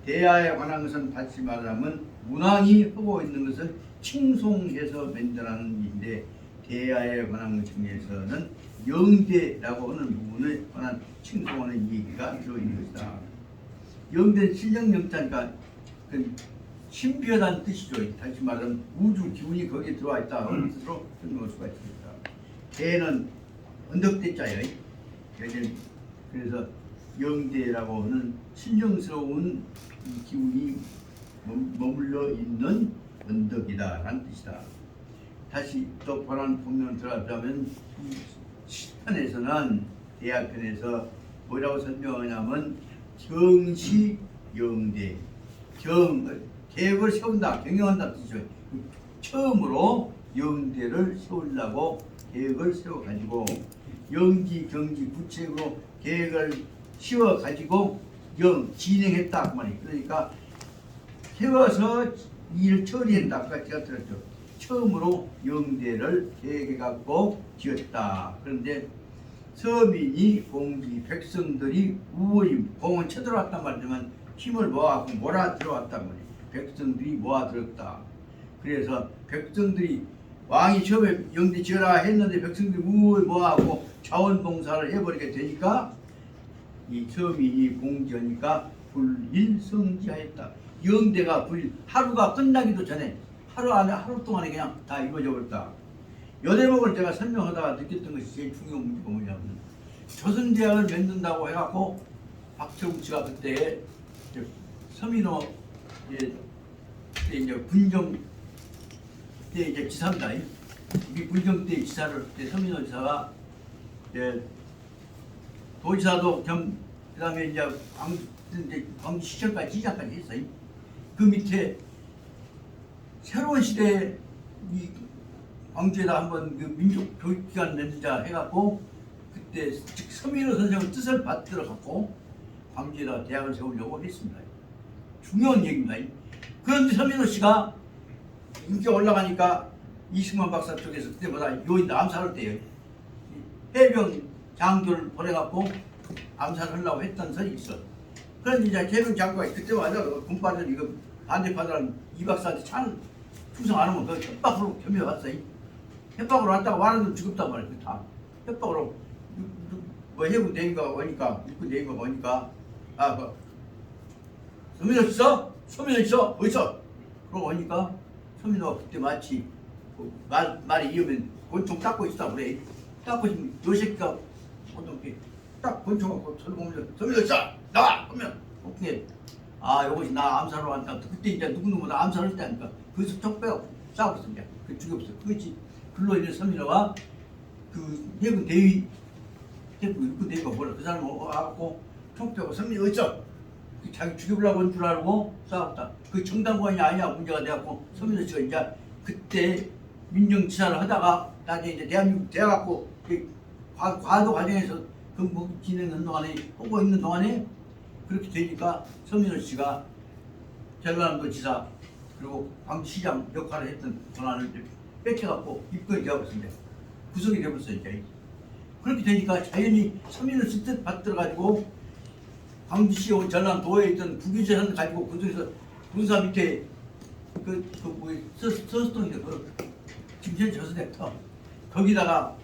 대야에 관한 것은 다시 말하면 문왕이 하고 있는 것은 칭송해서 만들어내는 일인데 대야에 관한 것 중에서는 영대라고 하는 부분에 관한 칭송하는 얘기가 들어있는 것이다. 영대는 실령영자니까 그 신비하다는 뜻이죠. 다시 말하면 우주 기운이 거기에 들어와 있다 하는 뜻으로 설명할 수가 있습니다. 대는 언덕대자예요. 그래서 영대라고 하는 신령스러운 기운이 머물러 있는 언덕이다라는 뜻이다. 다시 또 보면 들어가자면 이 시편에서는 대야편에서 뭐라고 설명하냐면 경시영대 계획을 세운다 경영한다 뜻이죠. 처음으로 영대를 세우려고 계획을 세워가지고 영기 경기 구체적으로 계획을 세워가지고 진행했다 그 말이에요. 그러니까 세워서 일을 처리한다. 아까 제가 들었죠. 처음으로 영대를 계획해갖고 지었다. 그런데 서민이 공지 백성들이 우월히 공은 쳐들어왔단 말이지만 힘을 모아갖고 몰아들어왔단 말이에요. 백성들이 모아들었다. 그래서 백성들이 왕이 처음에 영대 지어라 했는데 백성들이 우월 모아갖고 자원봉사를 해버리게 되니까 이 서민이 공지하니까 불일성지하였다. 영대가 하루가 끝나기도 전에 하루 동안에 그냥 다 이루어져 버렸다. 요 대목을 제가 설명하다가 느꼈던 것이 제일 중요한 문제가 뭐냐면 조선제약을 만든다고 해갖고 박정우 씨가 그때 서민호 그때 이제 군정 때 이제 지사입니다. 이 군정 때 지사를 그때 서민호 지사가 이제 도지사도 겸 그다음에 이제 광주시청까지 지사까지 했어요. 그 밑에 새로운 시대에 이 광주에다 한번 그 민족 교육기관 낸자 해갖고 그때 즉 서민호 선생의 뜻을 받들어 갖고 광주에다 대학을 세우려고 했습니다. 중요한 얘기입니다. 그런데 서민호 씨가 인기가 올라가니까 이승만 박사 쪽에서 그때보다 요인도 암살할 때요. 해병 장교를 보내갖고 암살하려고 했던 설이 있어. 그런데 이제 해병 장교가 그때마다 군파들 이거 반대파들은 이 박사한테 참 충성 안 하면 그 협박으로 겸해왔어요. 협박으로 왔다가 와는 죽었단 말이에요. 다 협박으로 뭐 해군 대위가 오니까 육군 대위가 오니까 서민호 있어? 서민호 있어? 어디서? 그러고 오니까 서민호가 그때 마치 말이 이으면 권총 닦고 있다 그래. 닦고 있으면 요 새끼가 어떻게 딱 권총 갖고 들어보면 서민호 있어? 나와! 그러면 어떻게 이것이 나 암살하러 왔다. 그때 이제 누구누구나 암살을 했다니까. 그래서 총 빼고 싸우고 있습니다. 그 죽였어. 그것이 글로 인해 서민호가 그 해군 대위 육군 대위가 뭐라 그 사람 와갖고 총 빼고 서민호 어딨어? 자기 죽여보려고 한 줄 알고 싸웠다. 그 정당관이 아니야 문제가 돼갖고 서민호 씨가 이제 그때 민정지사를 하다가 나중에 이제 대한민국 돼갖고 과도 과정에서 근무 진행하는 동안에 하고 있는 동안에 그렇게 되니까 서민호 씨가 전라남도 지사 그리고 광주시장 역할을 했던 권한을 뺏겨갖고 입건이 되어버렸습니다. 구속이 되어버렸어요. 이제. 그렇게 되니까 자연히 서민호 씨 뜻 받들어가지고 광주시 전남도에 있던 국유재산을 가지고 그중에서 군사 밑에 서스동이죠. 김천 저수대터 거기다가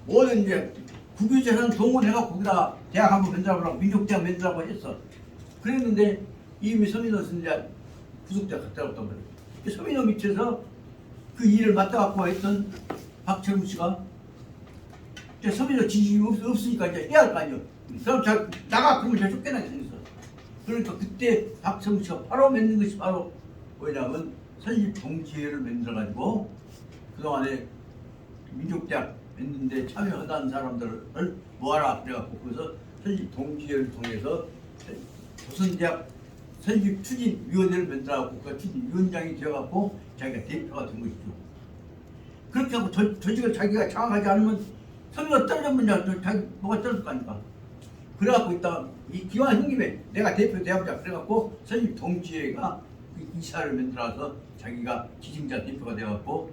모든 이제 국유재산 동원해가 거기다가 대학 한번 만들어보라고 민족대학 만들라고 했어. 그랬는데 이미 서민호 선자 구속대가 갔다 왔단 말이에요. 서민호 밑에서 그 일을 맡아갖고 했던 박철무 씨가 이제 서민호 지지율이 없으니까 이제 해야 할 거 아니에요. 그럼 나가 그러면 잘 쫓겨나게 생겼어. 그러니까 그때 박철무 씨가 바로 맺는 것이 바로 뭐냐면 설립동지회를 만들어가지고 그동안에 민족대학 했는데 참여하던 사람들을 모아라 그래갖고 그래서 설립동지회를 통해서 조선대학 설립추진위원회를 만들어갖고 그 추진위원장이 되어갖고 자기가 대표가 된 것이죠. 그렇게 하고 조직을 자기가 장악하지 않으면 서민호가 떨어졌느냐 자기 뭐가 떨어질 거 아닙니까? 그래갖고 있다가 이 기왕 형님에 내가 대표 대학자 그래갖고 설립동지회가 이사를 만들어서 자기가 지정자 대표가 되어갖고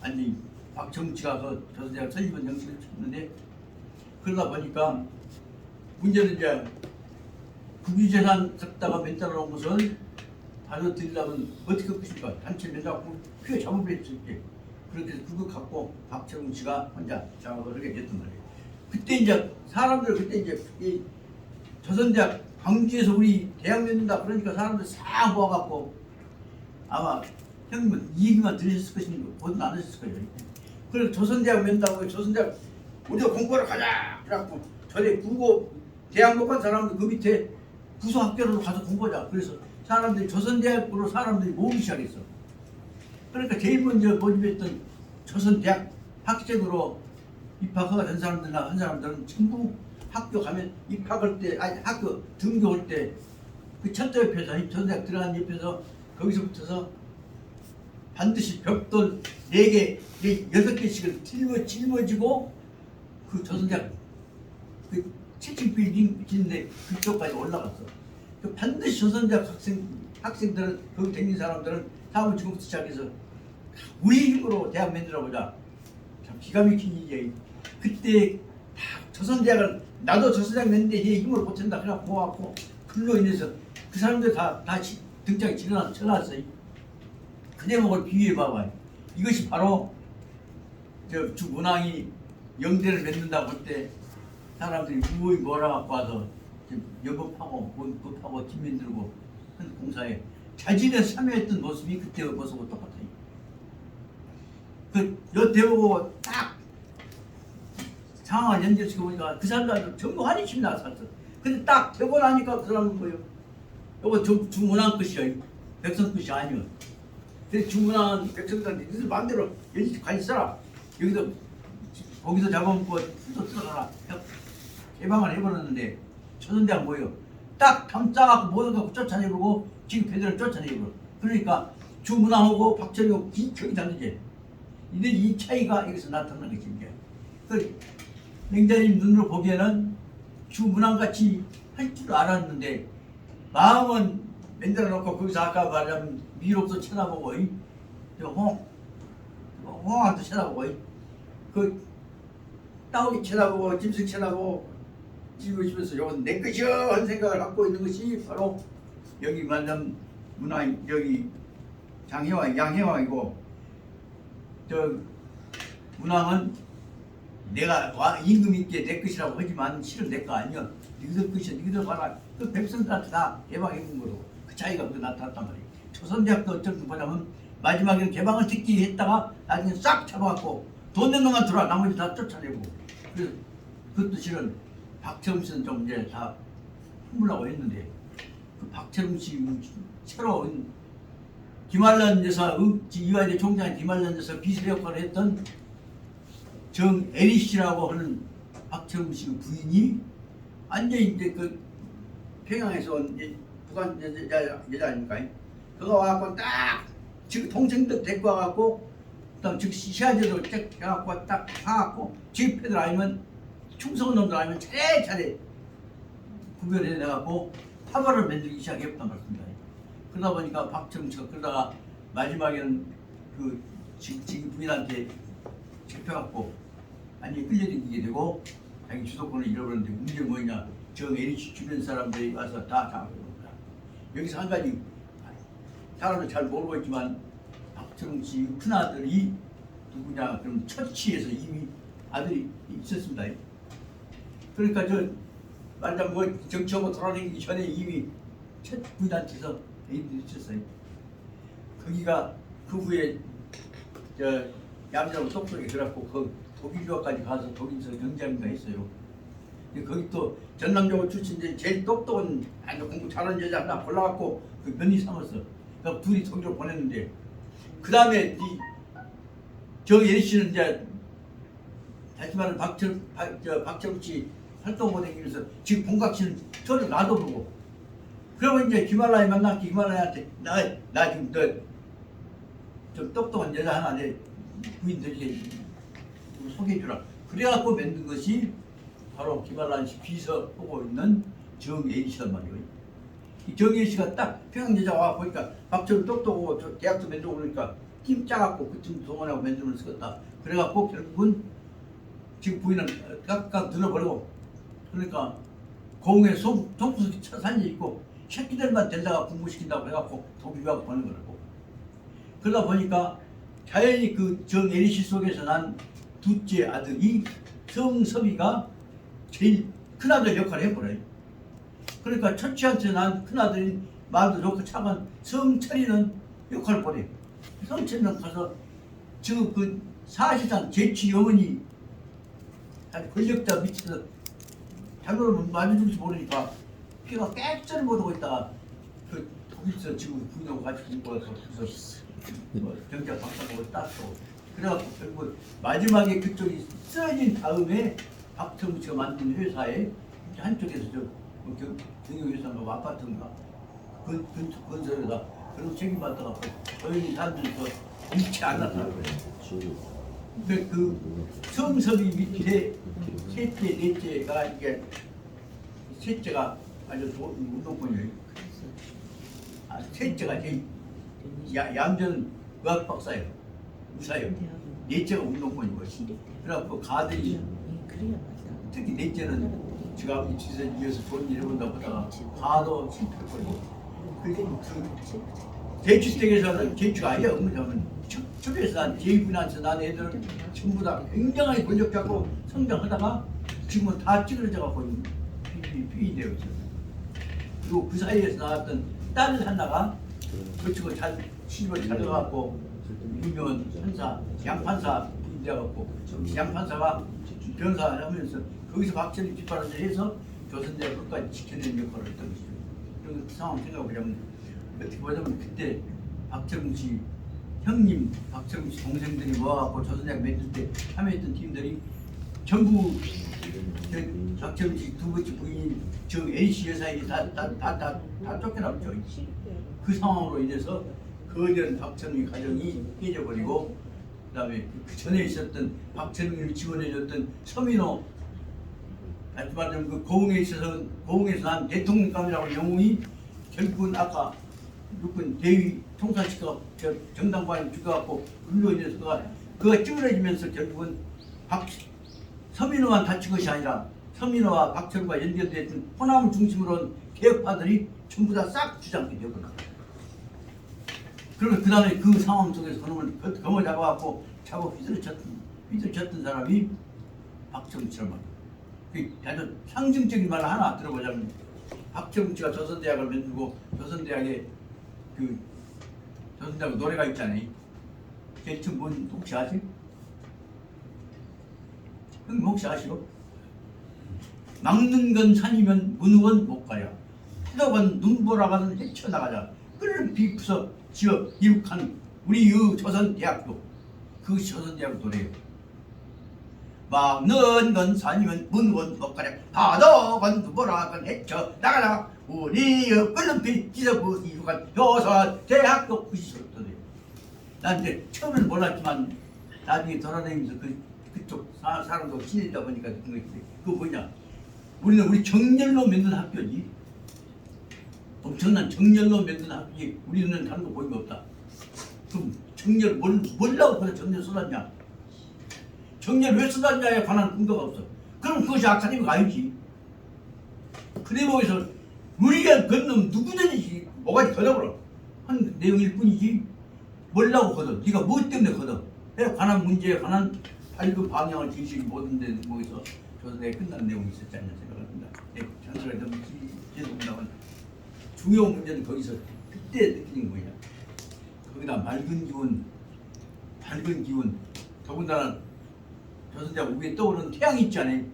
완전히 박정치가 그 조선대학 설립원 정식을 쳤는데 그러다 보니까 문제는 이제 국유재산 갖다가 맨날 놓은 것은 다른 드리려면 어떻게 했습니까? 단체 맨날 휘어 잡아버렸을 때 그렇게 해서 그거 갖고 박철웅 씨가 혼자 작업을 하게 됐단 말이에요. 그때 이제 사람들 그때 이제 이 조선대학 광주에서 우리 대학 맺는다 그러니까 사람들 싹 모아갖고 아마 형님은 이 얘기만 들으셨을 것인데 보든 안 하셨을 거예요. 그래서 조선대학 맺는다고 조선대학 우리가 공부하러 가자 그래갖고 저희 국어 대학 못 간 사람들 그 밑에 부서학교로 가서 공부하자. 그래서 사람들이 조선대학으로 사람들이 모으기 시작했어. 그러니까 제일 먼저 모집했던 조선대학 학생으로 입학하게 된 사람들이나 한 사람들은 전부 학교 가면 입학할 때 아니 학교 등교할 때 그 첫째 옆에서 조선대학 들어간 옆에서 거기서부터서 반드시 벽돌 4개, 6개씩을 짊어지고 그 조선대학 그 7층 빌딩 짓는데 그쪽까지 올라갔어. 그 반드시 조선대학 학생들은 거기 다니는 사람들은 다음 지금부터 시작해서 우리 힘으로 대학 만들어보자. 참 기가 막힌 일이에요. 그때 다 조선대학을 나도 조선대학 냈는데 얘 힘으로 못한다 그래갖고 모아갖고 그로 인해서 그 사람들 다 등장이 쳐놨어요. 그 대목을 비유해봐봐요. 이것이 바로 주 문왕이 영대를 맺는다고 할 때 사람들이 무의 몰아갖고 와서 여법하고 법하고 뒷면 들고 한 공사에 자진해서 참여했던 모습이 그때의 모습과 똑같아요. 여 대보고 딱 상황을 연결시켜 보니까 그 사람들 전부 한이심 나왔어. 근데 딱 되고 나니까 그 사람은 뭐예요? 이거 주 문왕 끝이야. 백성 끝이 아니면 그래서 주문한 백성들한테 니들 마음대로 여기 가 있어라. 여기서 거기서 잡아먹고 풀도 들어가라. 개방을 해버렸는데 조선대가 뭐예요? 딱 감싸갖고 모든 거 쫓아내버리고 지금 배들을 쫓아내버려. 그러니까 주문항하고 박철이하고 저기 다르지. 이들 이 차이가 여기서 나타나는 것이 이제. 그 냉자님 눈으로 보기에는 주문항같이 할 줄 알았는데 마음은 만들어 놓고 거기서 아까 말한 미롭도 쳐다보고 홍한도 쳐다보고 그 따오기 쳐다보고 짐승 쳐다보고 지고 있으면서 이건 내 것이여 하는 생각을 갖고 있는 것이 바로 여기 말하는 문화 여기 장혜왕 양혜왕이고 저 문왕은 내가 임금 있게 내 것이라고 하지만 실은 내 거 아니야. 너희들 것이야. 너희들 봐라. 그 백성들한테 다 개방해 본 거로 그 차이가 그 나타났단 말이에요. 조선대학도 어쨌든 보자면 마지막에는 개방을 짓기 했다가 나중에 싹 잡아갖고 돈 낸 놈만 들어와 나머지 다 쫓아내고 그래서 그것도 실은 박철웅 씨는 좀 이제 다 hum물라고 했는데 그 박철웅 씨 새로운 김한란 여사 이화재 총장의 김한란 여사 비서 역할을 했던 정애리 씨라고 하는 박철웅 씨 부인이 완전히 이제 그 평양에서 온 북한 여자 아닙니까? 그거 와갖고 딱 지금 동생들 데리고 와갖고 그다음 즉 시아제도 딱 해갖고 딱 사갖고 집회들 아니면 충성한 놈들 아니면 차례차례 구별해내갖고 파벌을 만들기 시작했단 말씀입니다. 그러다 보니까 박철웅 씨가 그러다가 마지막에는 그 지금 부인한테 잡혀갖고 아니 끌려다니게 되고 자기 주도권을 잃어버렸는데 문제는 뭐냐 정애리 씨 주변 사람들이 와서 다 잡아버립니다. 여기서 한 가지 사람은 잘 모르고 있지만 박철웅 씨 큰아들이 누구냐 그럼 처치에서 이미 아들이 있었습니다. 그러니까 저 말하자면 뭐 정치하고 돌아다니기 전에 이미 첫 부인한테서 애들이 있었어요. 거기가 그 후에 저 얌전하고 똑똑하게 그래갖고 그 독일 유학까지 가서 독일에서 경제학인가 했어요. 거기 또 전남여고 출신들 제일 똑똑한 아주 공부 잘하는 여자 하나 골라갖고 그 면이 삼았어. 그러니까 둘이 독일로 보냈는데 그 다음에 정예리 씨는 이제 다시 말하면 박철웅 씨 활동 보내면서 지금 본각씨는 저를 놔둬보고 그러면 이제 김한라에 만났기 김한라한테 나 지금 좀 똑똑한 여자 하나 내 부인 되게 소개해주라. 그래갖고 만든 것이 바로 김한란 씨 비서 하고 있는 정예리 씨란 말이에요. 이 정예리 씨가 딱 평양 여자 와 보니까 박철웅 똑똑하고 대학도 만들고 그러니까 힘 짜갖고 그쯤 동원하고 만들면 쓰겠다. 그래갖고 결국은 지금 부인은 깍깍 들어버리고 그러니까 공에 송수기 산이 있고 새끼들만 데려다가 공부시킨다고 해갖고 독일 유학 보는 거라고. 그러다 보니까 자연히 그 정예리 씨 속에서 난 둘째 아들이 성섭이가 제일 큰아들 역할을 해버려요. 그러니까 첫째한테 난 큰아들인 말도 좋고 차만 성철이는 역할을 벌여요. 성철이는 가서 지금 그 사실상 제취 영원히 권력자 밑에서 자료를 마주줄지 모르니까 피가 깨끗이 못하고 있다가 그 독일에서 지금 부인하고 같이 공부해서 그래서 경제학 박사하고 땄고 그래갖고 결국 마지막에 그쪽이 쓰러진 다음에 박철웅 씨가 만든 회사에 한쪽에서 경영회사인가 아파트인가 건설에다 그런 책임받다가 조용히 사람들이 일치 안 나타나고 근데 그 성섭이 밑에 셋째, 넷째가 이게 셋째가 아주 좋은 운동권이에요. 셋째가 제일 얌전 의학 박사예요. 의사예요. 넷째가 운동권이고 그래갖고 가들이 특히 넷째는 지가 아버지 지세 위해서 좋은 일 해본다고 하다가 가도 실패했고 그 대추댁에서는 대추가 아예 없는 점은 첩에서 난 제이분한테 난 애들은 전부 다 굉장히 권력 잡고 성장하다가 지금은 다 찌그러져갖고 피이 되어 있어요. 그리고 그 사이에서 나왔던 딸 하나가 그쪽을 잘 시집을 잘 넣어갖고 유명한 판사 양판사 부인 되어갖고 양판사가 변사 하면서 거기서 박철웅 뒷바라지 해서 조선대가 끝까지 지켜낸 역할을 했던 것이죠. 그런 그 상황 생각해보자면 어떻게 보자면 그때 박철웅 씨 형님 박정우 씨 동생들이 모아갖고 조선대학 만들 때 참여했던 팀들이 전부 박정우 씨 두 번째 부인인 저 A씨 여사에게 다 쫓겨났죠. 그 상황으로 인해서 거대한 박정희 가정이 깨져버리고, 그다음에 그 전에 있었던 박정희를 지원해줬던 서민호, 다시 말하면 그 고흥에서 난 대통령감이라고 영웅이 결국은 아까 육군 대위 통사시켜 정당관에 죽어갖고 울로 인해서 그가 찌그러지면서 결국은 서민호만 다친 것이 아니라 서민호와 박철과 연결됐던 호남을 중심으로 한 개혁파들이 전부 다 싹 주장하게 되었구나. 그리고 그 다음에 그 상황 속에서 그놈을 검을 잡아갖고 잡아 휘두르쳤던 사람이 박정희처럼 말이야. 아주 상징적인 말 하나 들어보자면, 박정희가 조선대학을 만들고 조선대학에 조선대학 노래가 있잖아요. 그게 지금 뭔 혹시 아세요? 형님 혹시 아시오? 막는 건 산이면 무는 건 못 가야. 수도관 눈보라가는 헤쳐나가자. 끓는 비프서 지어 이룩한 우리 조선대학도, 그 조선대학 노래예요. 막는 건 산이면 무는 건 못 가야. 파도건 눈보라간 헤쳐 나가자. 우리의 끓는 비 지서부 이룩한 조선대학도, 그 시설도래요. 난 이제 처음에는 몰랐지만 나중에 돌아다니면서 그쪽 사람도 친해지다 보니까 그런 거 있지. 그거 뭐냐? 우리 정렬로 만든 학교지. 엄청난 정렬로 만든 학교지. 우리는 다른 거 보이면 없다. 그럼 정렬 뭐라고 그래 정렬 쏟았냐? 정렬 왜 쏟았냐에 관한 근거가 없어. 그럼 그것이 아카데미가 아니지. 그대목에서 우리가 건너면 누구든지 뭐가지 걷어버려 한 내용일 뿐이지. 뭐라고 걷어? 네가 무엇 때문에 걷어? 에 관한 문제에 관한 발급 방향을 제시하기 모든 데목에서 조선대에 끝난 내용이 있었지 않냐 생각합니다. 장소가 좀 죄송합니다만 중요한 문제는 거기서 그때 느끼는 거야. 거기다 맑은 기운, 더군다나 조선대학 위에 떠오르는 태양이 있잖아요.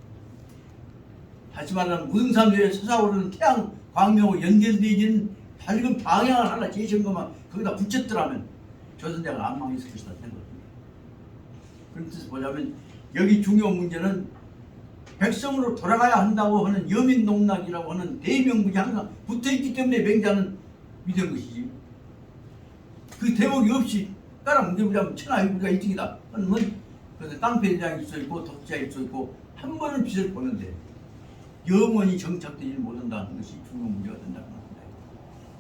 다시 말하면 무등산 위에 솟아오르는 태양 광명으로 연결되어진 밝은 방향을 하나 제시한 것만 거기다 붙였더라면 조선대학은 안 망했을 것이다 생각합니다. 그런 뜻을 보자면 여기 중요한 문제는 백성으로 돌아가야 한다고 하는 여민농락이라고 하는 대명분이 항상 붙어있기 때문에 맹자는 위대한 것이지. 그 대목이 없이 따라 문제보자면 천하의국가 일등이다 하는, 그래서 깡패대장일 수 있고 덕자일 수 있고 한 번은 빛을 보는데 영원히 정착되지 못한다는 것이 중요한 문제가 된다는 겁니다.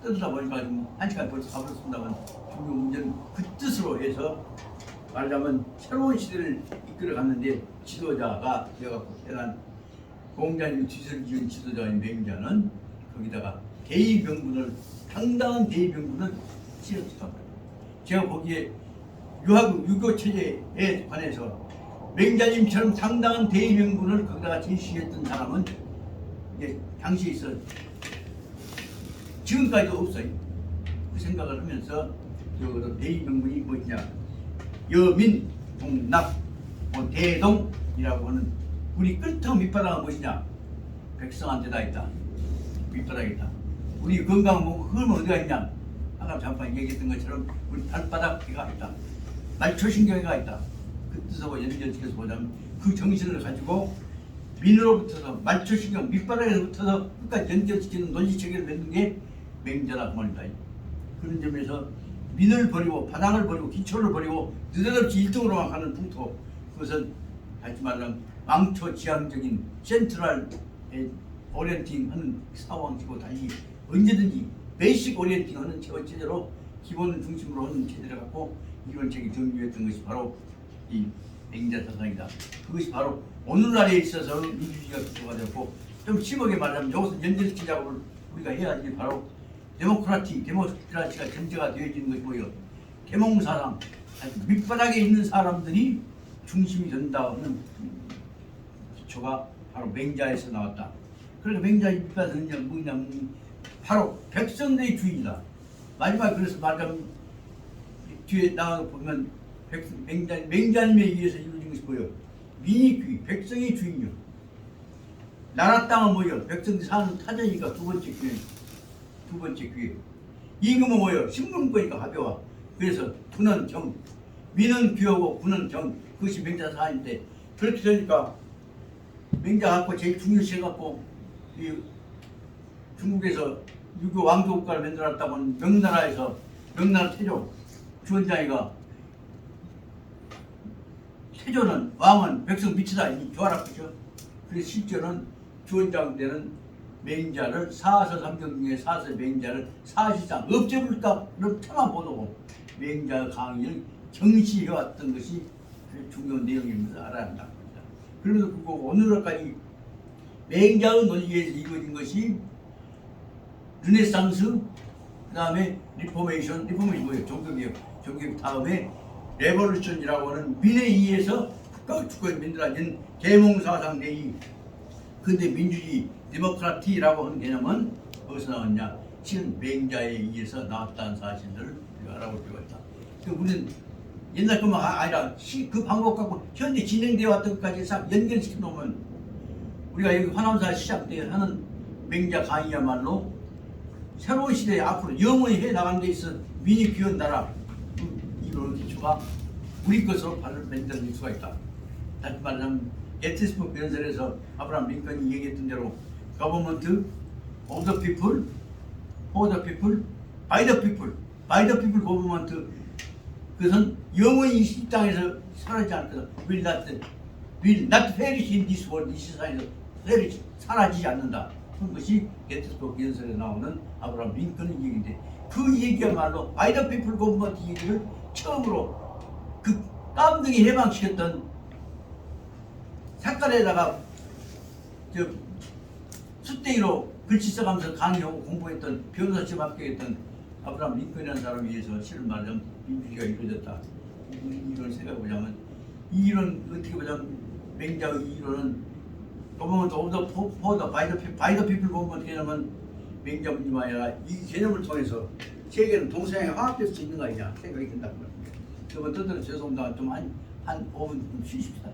떠들다 보니까 좀 한 시간 벌써 가버렸습니다만 중요한 문제는 그 뜻으로 해서 말하자면 새로운 시대를 이끌어갔는데 지도자가 되어갖고 대단 공자님 뒤를 지은 지도자인 맹자는 거기다가 당당한 대의명분을 실었단 말이에요. 제가 보기에 유교 체제에 관해서 맹자님처럼 당당한 대의명분을 거기다가 제시했던 사람은 이제 당시에 있어 지금까지도 없어요. 그 생각을 하면서 저 대의명분이 뭐냐? 여민, 동락, 대동이라고 하는 우리 끈탕 밑바닥은 무엇이냐? 백성한테 다 있다. 밑바닥에 있다. 우리 건강 흐름은 어디가 있냐? 아까 잠깐 얘기했던 것처럼 우리 발바닥에가 있다. 말초신경에가 있다. 그 뜻하고 연결시켜서 보자면 그 정신을 가지고 민으로부터서 말초신경 밑바닥에서부터서 끝까지 연결시키는 논리체계를 만든 게 맹자라 그 말이다. 그런 점에서 민을 버리고 바닥을 버리고 기초를 버리고 느닷없이 1등으로만 가는 풍토, 그것은 다시 말하면 왕초지향적인 센트럴 오리엔팅 하는 사고방식으로 달리 언제든지 베이식 오리엔팅 하는 체제로 기본을 중심으로 하는 체제를 갖고 이론책이 정비했던 것이 바로 이 맹자 사상이다. 그것이 바로 오늘날에 있어서 민주주의가 구조가 되었고, 좀 심하게 말하면 여기서 연결시키자고 우리가 해야지 바로 데모크라치가 전제가 되어지는 것이 뭐예요? 계몽사상, 밑바닥에 있는 사람들이 중심이 된다는 기초가 바로 맹자에서 나왔다. 그래서 맹자의 밑바닥은 뭐냐면 바로 백성들의 주인이다. 마지막에 그래서 말하자면 뒤에 나가서 보면 맹자님에 의해서 이루어진 것이 뭐예요? 민이 주인, 백성이 주인이요. 나라 땅은 뭐예요? 백성들이 사는 타전이니까 두 번째 기회. 임금은 뭐예요? 신분권이니까 하벼와. 그래서 부는 정, 위는 귀하고 부는 정, 그것이 맹자 사안인데 그렇게 되니까 맹자 갖고 제일 중요시 해갖고 이 중국에서 유교 왕조 국가를 만들었다고 명나라에서 명나라 태조 주원장이가 태조는 왕은 백성 밑이다 이 조아라프죠. 그래서 실제는 주원장 때는 맹자를 사서 삼경 중에 사서 맹자를 사실상 없애버릴까는 차마 보도고 맹자 강의를 정시해왔던 것이 중요한 내용임을 알아야 한다. 그러면서 그거 오늘까지 맹자의 논리에서 이루어진 것이 르네상스, 그 다음에 리포메이션 뭐예요? 종교개혁 다음에 레볼루션이라고 하는 민에 의해서 국가의 주권이 만들어진 계몽사상 내의 근대 민주주의 데모크라티라고 하는 개념은 어디서 나왔냐? 실은 맹자에 의해서 나왔다는 사실들을 우리가 알아볼 필요가 있다. 우리는 옛날 것만 아니라 그 방법 갖고 현재 진행되어 왔던 것까지 싹 연결시켜 놓으면 우리가 여기 화남사 시작 때 하는 맹자 강의야말로 새로운 시대에 앞으로 영원히 해 나가는 데 있어 민이 귀한 나라 이런 기초가 우리 것으로 발을 만들 수가 있다. 다시 말하자면 게티스버그 연설에서 아브라함 링컨이 얘기했던 대로 Government of the people, for the people, by the people, by the people government. 그것은 영원히 이 땅에서 사라지지 않거든. will not perish in this world. 이 세상에서 perish, 사라지지 않는다. 그런 것이 게티스버그 연설에 나오는 아브라함 링컨의 얘기인데 그 얘기야말로 by the people government 얘기를 처음으로 그 깜둥이 해방시켰던 색깔에다가 숫대기로 글씨 써가면서 강의하고 공부했던 변호사 시험 합격했던 아브라함 링컨이라는 사람에 의해서 실은 말하자면 민주주의가 이루어졌다. 이런 생각해보자면 이런 어떻게 보자면 맹자의 이론은 government of the for the by the people government 개념은 맹자 문제만 아니라 이 개념을 통해서 세계는 동서양에 화합될 수 있는 거 아니냐 생각이 든다는 거예요. 저번 떠들어 죄송합니다. 좀 한 5분 좀 쉬십시다.